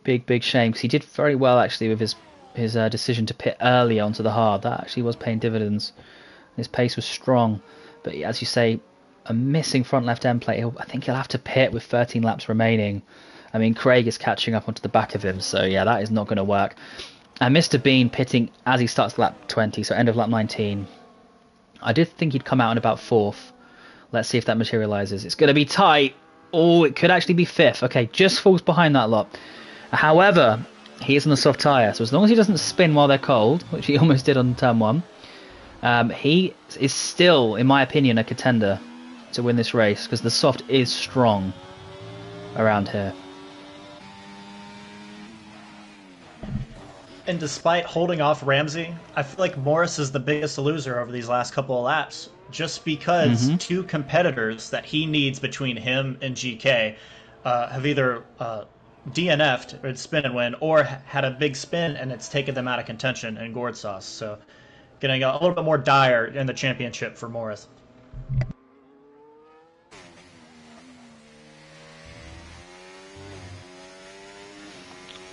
Big shame, because he did very well actually with his decision to pit early onto the hard. That actually was paying dividends. His pace was strong, but as you say, a missing front left end plate. I think he'll have to pit with 13 laps remaining. I mean, Craig is catching up onto the back of him, so yeah, that is not going to work. And Mr. Bean pitting as he starts lap 20, so end of lap 19. I did think he'd come out in about 4th. Let's see if that materialises. It's going to be tight. Oh, it could actually be 5th. Okay, just falls behind that lot. However, he is on a soft tyre, so as long as he doesn't spin while they're cold, which he almost did on turn 1, he is still, in my opinion, a contender to win this race, because the soft is strong around here. And despite holding off Ramsey, I feel like Morris is the biggest loser over these last couple of laps, just because 2 competitors that he needs between him and GK have either DNF'd or spin and win, or had a big spin and it's taken them out of contention in Gortsas. So getting a little bit more dire in the championship for Morris.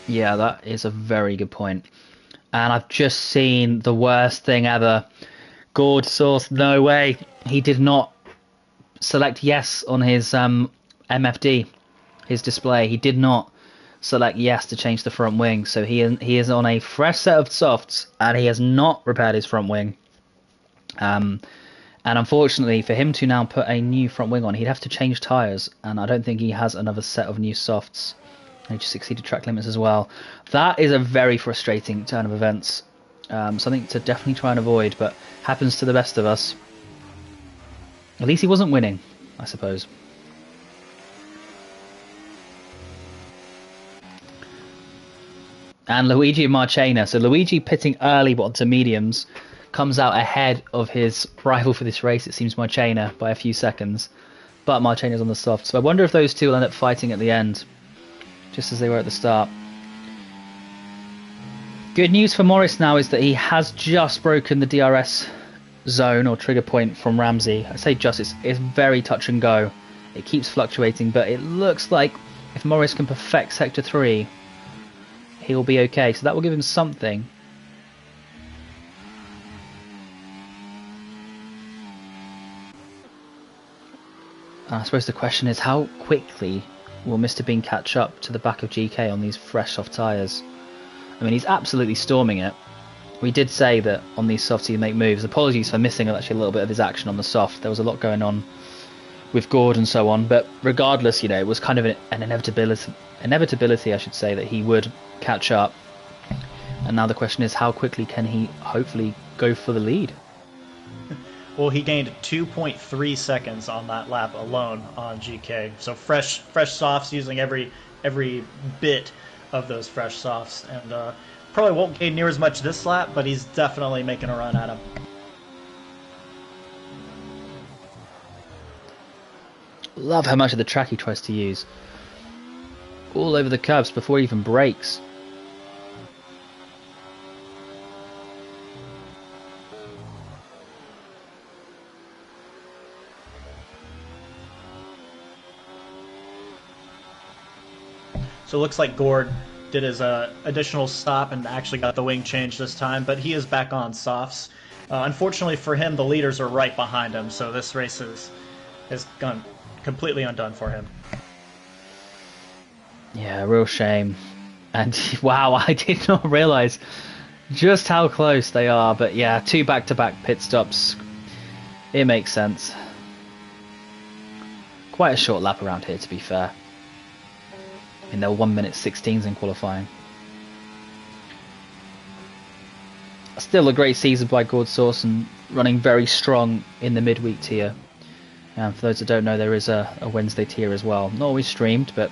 Yeah, that is a very good point. And I've just seen the worst thing ever. Gord Source, no way. He did not select yes on his MFD, his display. He did not select yes to change the front wing. So he is on a fresh set of softs, and he has not repaired his front wing. And unfortunately, for him to now put a new front wing on, he'd have to change tyres. And I don't think he has another set of new softs. He just exceeded track limits as well. That is a very frustrating turn of events. Something to definitely try and avoid, but happens to the best of us. At least he wasn't winning, I suppose. And Luigi Marchena. So Luigi pitting early but onto mediums comes out ahead of his rival for this race, it seems, Marchena, by a few seconds. But Marchena's on the soft. So I wonder if those two will end up fighting at the end, just as they were at the start. Good news for Morris now is that he has just broken the DRS zone or trigger point from Ramsey. I say just, it's very touch and go. It keeps fluctuating, but it looks like if Morris can perfect Sector 3, he'll be okay. So that will give him something. I suppose the question is, how quickly will Mr. Bean catch up to the back of GK on these fresh soft tyres? I mean, he's absolutely storming it. We did say that on these softs he'd make moves. Apologies for missing actually a little bit of his action on the soft. There was a lot going on with Gord and so on. But regardless, you know, it was kind of an inevitability, I should say, that he would catch up. And now the question is, how quickly can he hopefully go for the lead? Well, he gained 2.3 seconds on that lap alone on GK. So fresh softs, using every bit of those fresh softs, and probably won't gain near as much this lap, but he's definitely making a run at him. Love how much of the track he tries to use. All over the curbs before he even brakes. So it looks like Gord did his additional stop and actually got the wing change this time, but he is back on softs. Unfortunately for him, the leaders are right behind him, so this race is gone completely undone for him. Yeah, real shame. And wow, I did not realise just how close they are. But yeah, 2 back-to-back pit stops. It makes sense. Quite a short lap around here, to be fair. I mean, they're 1:16s in qualifying. Still a great season by Gord Sauson, running very strong in the midweek tier. And for those that don't know, there is a Wednesday tier as well. Not always streamed, but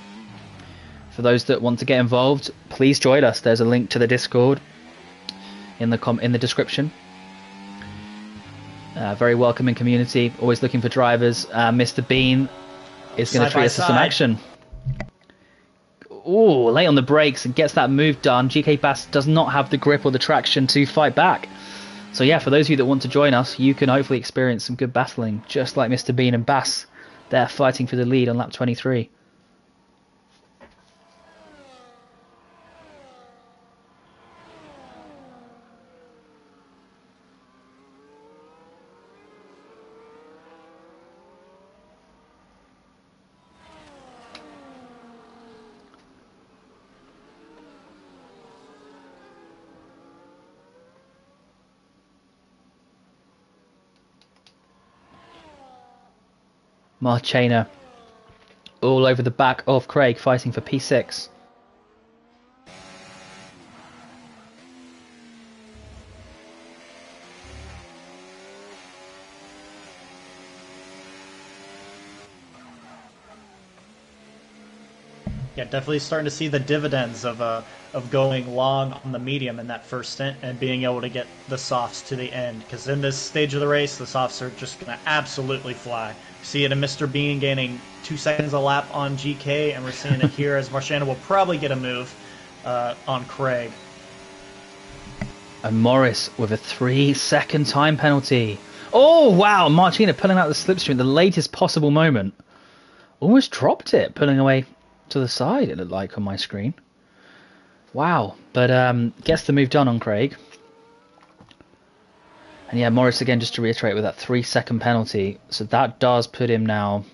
for those that want to get involved, please join us. There's a link to the Discord in the description. Very welcoming community. Always looking for drivers. Mr. Bean is going to treat us to some action. Ooh, late on the brakes and gets that move done. GK Bass does not have the grip or the traction to fight back. So yeah, for those of you that want to join us, you can hopefully experience some good battling, just like Mr. Bean and Bass. They're fighting for the lead on lap 23. Marchena all over the back of Craig, fighting for P6. Yeah, definitely starting to see the dividends of going long on the medium in that first stint and being able to get the softs to the end. Because in this stage of the race, the softs are just going to absolutely fly. See it in Mr. Bean gaining 2 seconds a lap on GK, and we're seeing it here as Marchena will probably get a move on Craig. And Morris with a 3-second time penalty. Oh, wow. Marchena pulling out the slipstream at the latest possible moment. Almost dropped it, pulling away to the side, it looked like on my screen. Wow. But gets the move done on Craig. And yeah, Morris again, just to reiterate, with that 3-second penalty. So that does put him now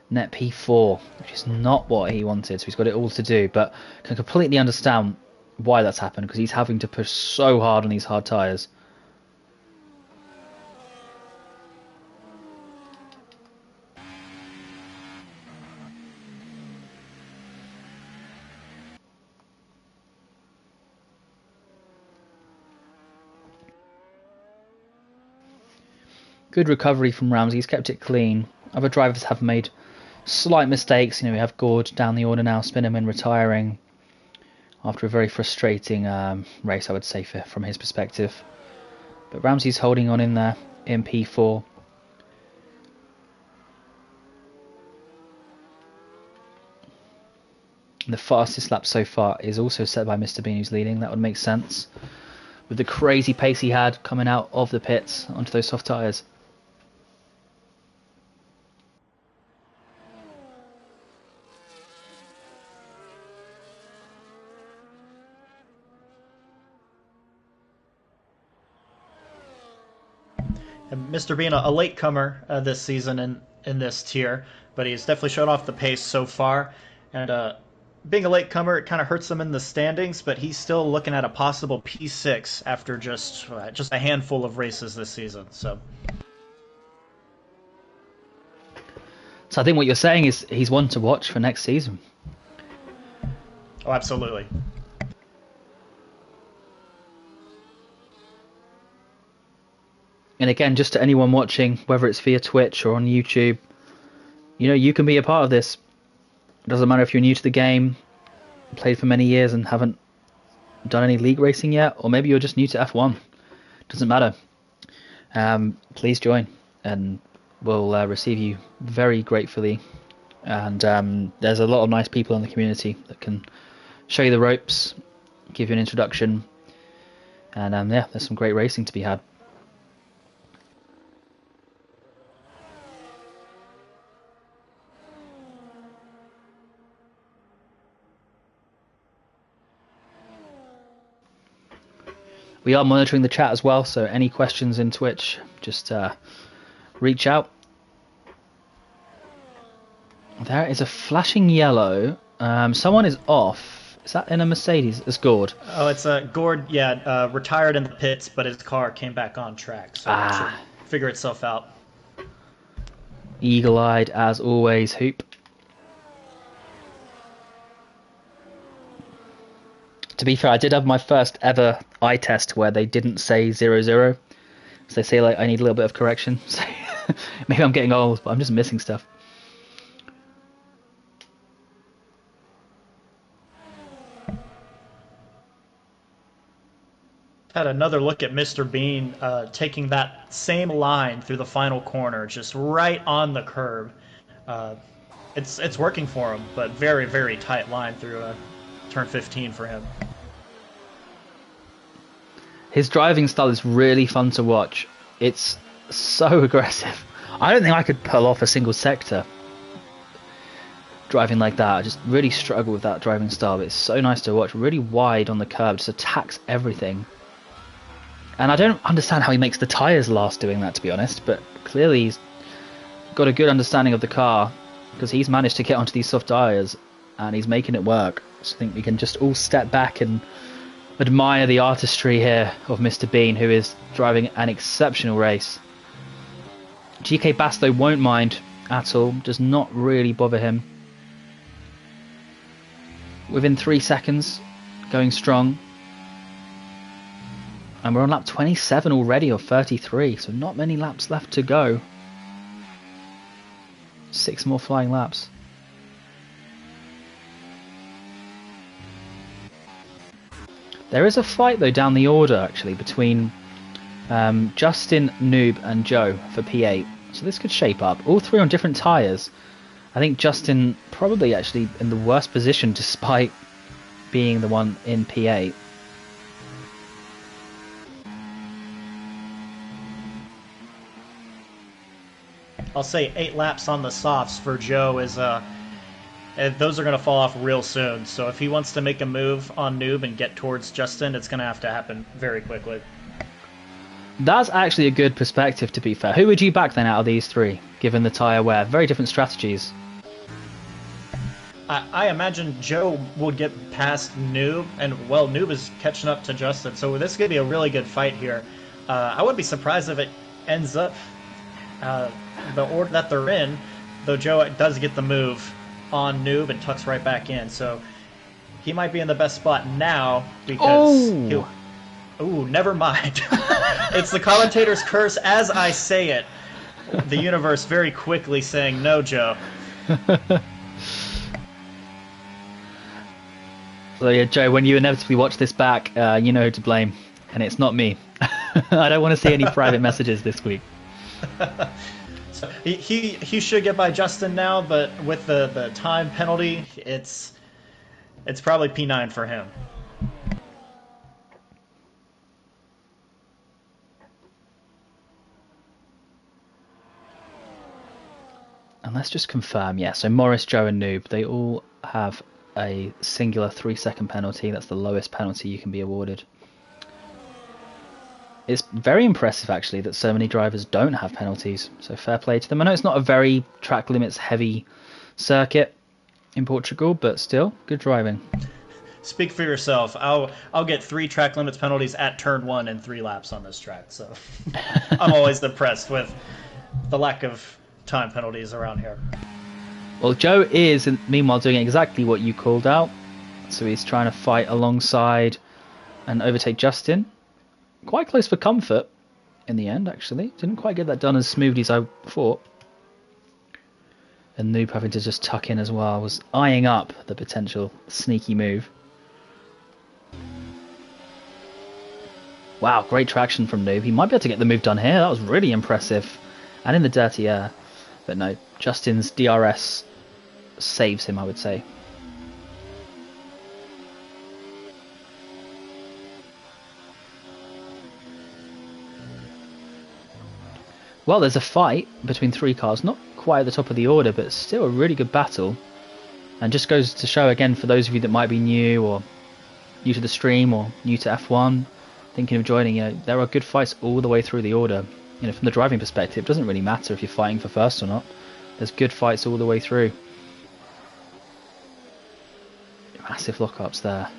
net P4, which is not what he wanted. So he's got it all to do. But can completely understand why that's happened, because he's having to push so hard on these hard tyres. Good recovery from Ramsey. He's kept it clean. Other drivers have made slight mistakes. You know, we have Gord down the order now, Spinnerman retiring after a very frustrating race, I would say, from his perspective. But Ramsey's holding on in there in P4. And the fastest lap so far is also set by Mr. Bean, who's leading. That would make sense with the crazy pace he had coming out of the pits onto those soft tyres. And Mr. Bean, a latecomer this season in this tier, but he's definitely shown off the pace so far. And being a latecomer, it kind of hurts him in the standings, but he's still looking at a possible P6 after just a handful of races this season. So I think what you're saying is he's one to watch for next season. Oh, absolutely. And again, just to anyone watching, whether it's via Twitch or on YouTube, you know, you can be a part of this. It doesn't matter if you're new to the game, played for many years and haven't done any league racing yet, or maybe you're just new to F1. Doesn't matter. Please join, and we'll receive you very gratefully. And there's a lot of nice people in the community that can show you the ropes, give you an introduction, and yeah, there's some great racing to be had. We are monitoring the chat as well, so any questions in Twitch, just reach out. There is a flashing yellow. Someone is off. Is that in a Mercedes? It's Gord. Oh, it's Gord, retired in the pits, but his car came back on track, so it should figure itself out. Eagle-eyed as always, Hoop. To be fair, I did have my first ever eye test where they didn't say 0-0. So they say like I need a little bit of correction. So maybe I'm getting old, but I'm just missing stuff. Had another look at Mr. Bean taking that same line through the final corner, just right on the curb. It's working for him, but very, very tight line through turn 15 for him. His driving style is really fun to watch. It's so aggressive. I don't think I could pull off a single sector driving like that. I just really struggle with that driving style, but it's so nice to watch. Really wide on the curb, just attacks everything. And I don't understand how he makes the tyres last doing that, to be honest, but clearly he's got a good understanding of the car, because he's managed to get onto these soft tyres and he's making it work. So I think we can just all step back and admire the artistry here of Mr. Bean, who is driving an exceptional race. GK Bass, though, won't mind at all, does not really bother him. Within 3 seconds, going strong. And we're on lap 27 already, or 33, so not many laps left to go. 6 more flying laps. There is a fight, though, down the order, actually, between Justin, Noob, and Joe for P8. So this could shape up. All three on different tyres. I think Justin probably actually in the worst position, despite being the one in P8. I'll say 8 laps on the softs for Joe is those are going to fall off real soon. So if he wants to make a move on Noob and get towards Justin, it's going to have to happen very quickly. That's actually a good perspective, to be fair. Who would you back then out of these three, given the tyre wear? Very different strategies. I imagine Joe would get past Noob, and well, Noob is catching up to Justin, so this could be a really good fight here. I wouldn't be surprised if it ends up the order that they're in, though Joe does get the move on Noob and tucks right back in, so he might be in the best spot now because he'll... Ooh, never mind. It's the commentator's curse as I say it. The universe very quickly saying, no, Joe. So yeah, Joe, when you inevitably watch this back, you know who to blame. And it's not me. I don't want to see any private messages this week. So he should get by Justin now, but with the time penalty, it's probably P9 for him. And let's just confirm, yeah, so Morris, Joe and Noob, they all have a singular 3-second penalty. That's the lowest penalty you can be awarded. It's very impressive, actually, that so many drivers don't have penalties, so fair play to them. I know it's not a very track limits heavy circuit in Portugal, but still, good driving. Speak for yourself. I'll get 3 track limits penalties at turn 1 in 3 laps on this track, so I'm always impressed with the lack of time penalties around here. Well, Joe is, meanwhile, doing exactly what you called out. So he's trying to fight alongside and overtake Justin. Quite close for comfort in the end, actually. Didn't quite get that done as smoothly as I thought. And Noob having to just tuck in as well. Was eyeing up the potential sneaky move. Wow, great traction from Noob. He might be able to get the move done here. That was really impressive. And in the dirty air. But no, Justin's DRS saves him, I would say. Well, there's a fight between 3 cars. Not quite at the top of the order, but still a really good battle. And just goes to show, again, for those of you that might be new or new to the stream or new to F1, thinking of joining, there are good fights all the way through the order. From the driving perspective, it doesn't really matter if you're fighting for first or not. There's good fights all the way through. Massive lockups there.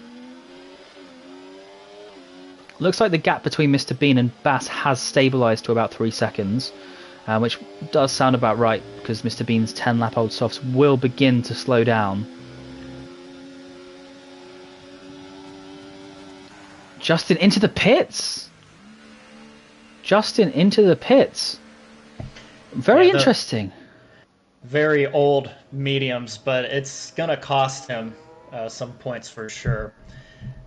Looks like the gap between Mr. Bean and Bass has stabilised to about 3 seconds, which does sound about right, because Mr. Bean's 10-lap-old softs will begin to slow down. Justin into the pits! Justin into the pits! Very interesting. Very old mediums, but it's going to cost him some points for sure.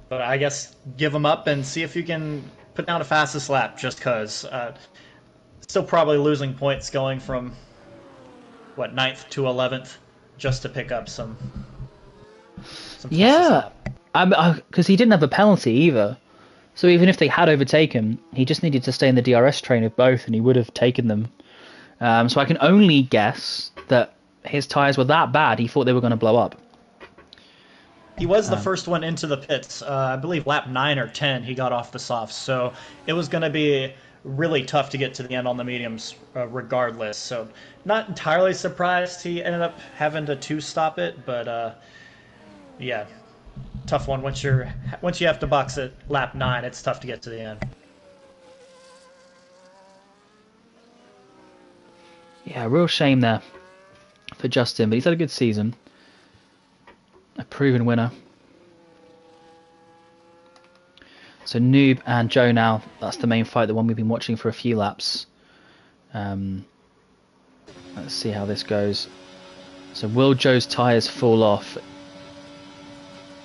But I guess give him up and see if you can put down a fastest lap, just because. Still probably losing points going from, 9th to 11th, just to pick up some yeah, because he didn't have a penalty either. So even if they had overtaken, he just needed to stay in the DRS train of both, and he would have taken them. So I can only guess that his tyres were that bad, he thought they were going to blow up. He was the first one into the pits. I believe lap 9 or 10 he got off the softs, so it was going to be really tough to get to the end on the mediums regardless. So not entirely surprised he ended up having to two-stop it, but yeah, tough one. Once you have to box at lap 9, it's tough to get to the end. Yeah, real shame there for Justin, but he's had a good season. A proven winner. So Noob and Joe now, that's the main fight, the one we've been watching for a few laps. Let's see how this goes. So will Joe's tyres fall off?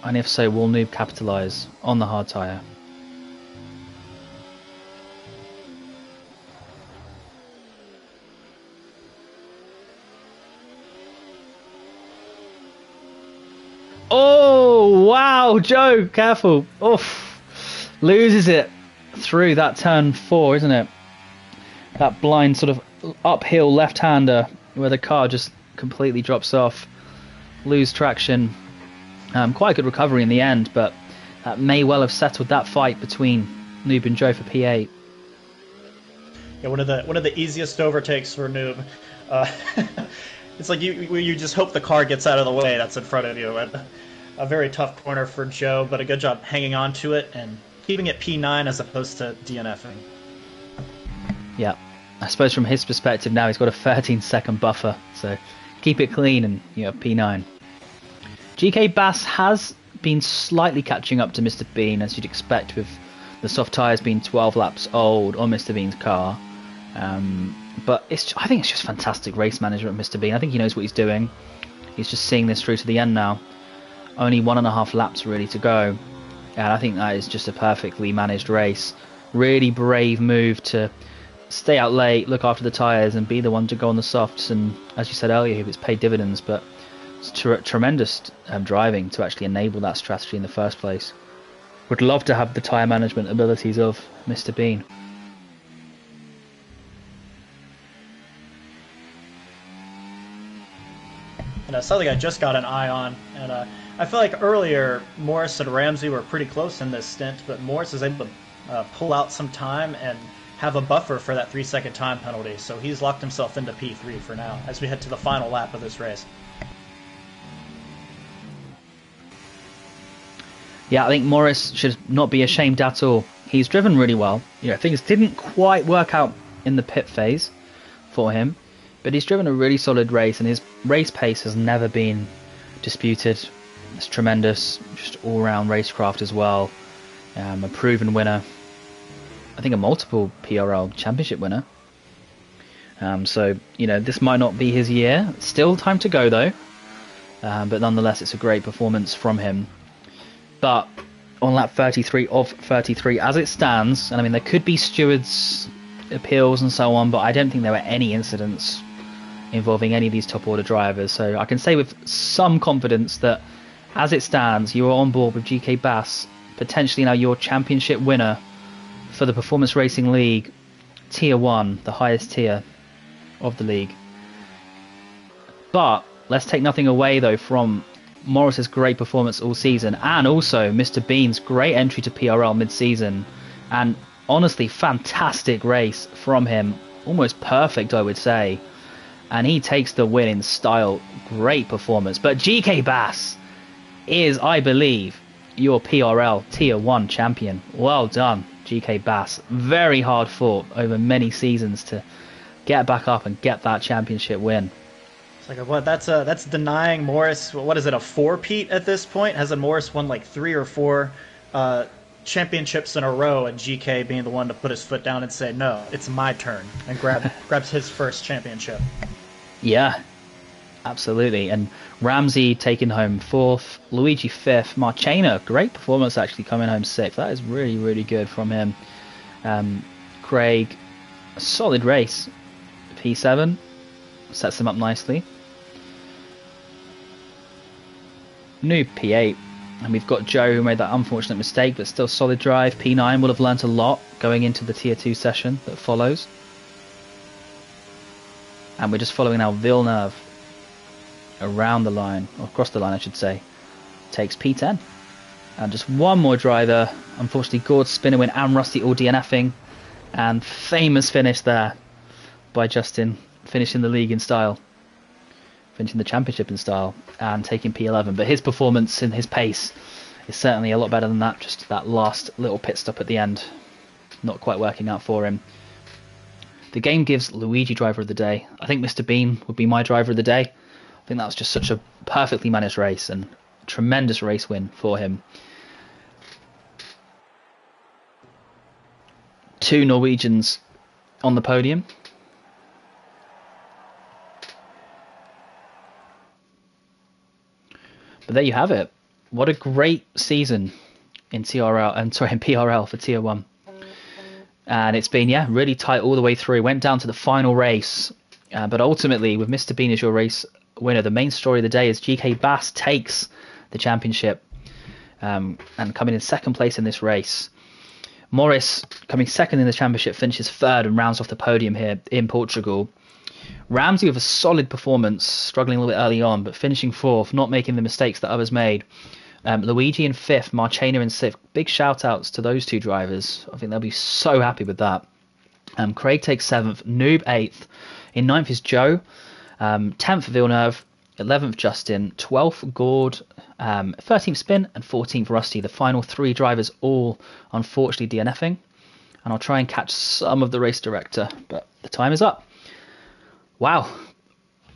And if so, will Noob capitalise on the hard tyre? Oh, wow, Joe, careful. Oof. Loses it through that turn 4, isn't it? That blind sort of uphill left-hander where the car just completely drops off. Lose traction. Quite a good recovery in the end, but that may well have settled that fight between Noob and Joe for P8. Yeah, one of the easiest overtakes for Noob. It's like you just hope the car gets out of the way that's in front of you. A very tough corner for Joe, but a good job hanging on to it and keeping it P9 as opposed to DNFing. Yeah, I suppose from his perspective now he's got a 13-second buffer, so keep it clean and P9. GK Bass has been slightly catching up to Mr. Bean, as you'd expect with the soft tyres being 12 laps old on Mr. Bean's car. But I think it's just fantastic race management, Mr. Bean. I think he knows what he's doing. He's just seeing this through to the end now. Only 1.5 laps really to go. And I think that is just a perfectly managed race. Really brave move to stay out late, look after the tyres, and be the one to go on the softs. And as you said earlier, it's paid dividends. But it's tremendous driving to actually enable that strategy in the first place. Would love to have the tyre management abilities of Mr. Bean. And something I just got an eye on, and I feel like earlier Morris and Ramsey were pretty close in this stint, but Morris is able to pull out some time and have a buffer for that 3-second time penalty, so he's locked himself into P3 for now as we head to the final lap of this race. Yeah, I think Morris should not be ashamed at all. He's driven really well. Things didn't quite work out in the pit phase for him, but he's driven a really solid race, and his race pace has never been disputed. It's tremendous, just all-round racecraft as well. A proven winner. I think a multiple PRL championship winner. So, this might not be his year. Still time to go, though. But nonetheless, it's a great performance from him. But on lap 33 of 33, as it stands, and I mean, there could be stewards' appeals and so on, but I don't think there were any incidents involving any of these top order drivers. So I can say with some confidence that as it stands, you are on board with GK Bass, potentially now your championship winner for the Performance Racing League Tier 1, the highest tier of the league. But let's take nothing away though from Morris's great performance all season, and also Mr. Bean's great entry to PRL mid-season And honestly, fantastic race from him. Almost perfect, I would say. And he takes the win in style. Great performance. But GK Bass is, I believe, your PRL Tier 1 champion. Well done, GK Bass. Very hard fought over many seasons to get back up and get that championship win. It's like, what? That's denying Morris. What is it? A four-peat at this point? Hasn't Morris won like 3 or 4 championships in a row, and GK being the one to put his foot down and say, "No, it's my turn," and grabs his first championship. Yeah, absolutely. And Ramsey taking home 4th, Luigi 5th, Marchena, great performance actually, coming home 6th. That is really, really good from him. Craig, a solid race. P7 sets him up nicely. New P8, and we've got Joe, who made that unfortunate mistake, but still solid drive. P9 will have learnt a lot going into the Tier 2 session that follows. And we're just following now Villeneuve around the line, or across the line I should say. Takes P10. And just one more driver. Unfortunately, Gord's spinner win and Rusty all DNFing. And famous finish there by Justin, finishing the league in style. Finishing the championship in style and taking P11. But his performance and his pace is certainly a lot better than that. Just that last little pit stop at the end, not quite working out for him. The game gives Luigi driver of the day. I think Mr. Bean would be my driver of the day. I think that was just such a perfectly managed race and tremendous race win for him. 2 Norwegians on the podium. But there you have it. What a great season in PRL for Tier 1. And it's been, really tight all the way through. Went down to the final race. But ultimately, with Mr. Bean as your race winner, the main story of the day is GK Bass takes the championship and coming in 2nd place in this race. Morris, coming 2nd in the championship, finishes 3rd and rounds off the podium here in Portugal. Ramsey with a solid performance, struggling a little bit early on, but finishing 4th, not making the mistakes that others made. Luigi in 5th, Marchena in 6th. Big shout outs to those 2 drivers. I think they'll be so happy with that. Craig takes 7th, Noob 8th. In 9th is Joe. 10th Villeneuve, 11th Justin, 12th Gord, 13th Spin and 14th Rusty. The final 3 drivers all unfortunately DNFing. And I'll try and catch some of the race director, but the time is up. Wow.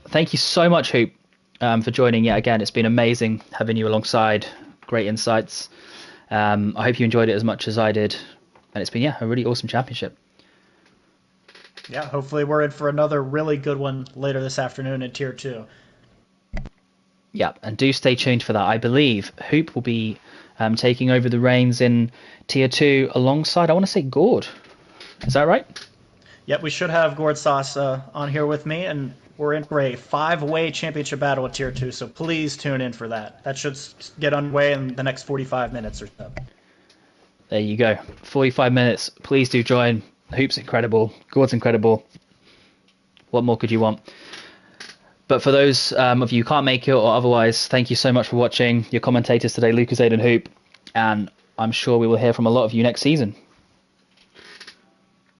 Thank you so much, Hoop, for joining yet again. It's been amazing having you alongside. Great insights. I hope you enjoyed it as much as I did. And it's been, a really awesome championship. Yeah, hopefully we're in for another really good one later this afternoon in Tier 2. Yeah, and do stay tuned for that. I believe Hoop will be taking over the reins in Tier 2 alongside, I want to say, Gord. Is that right? Yep, we should have Gord Sauce on here with me, and we're in for a 5-way championship battle at Tier 2, so please tune in for that. That should get underway in the next 45 minutes or so. There you go. 45 minutes. Please do join. Hoop's incredible. Gord's incredible. What more could you want? But for those of you who can't make it or otherwise, thank you so much for watching. Your commentators today, Lucas, Aiden, Hoop, and I'm sure we will hear from a lot of you next season.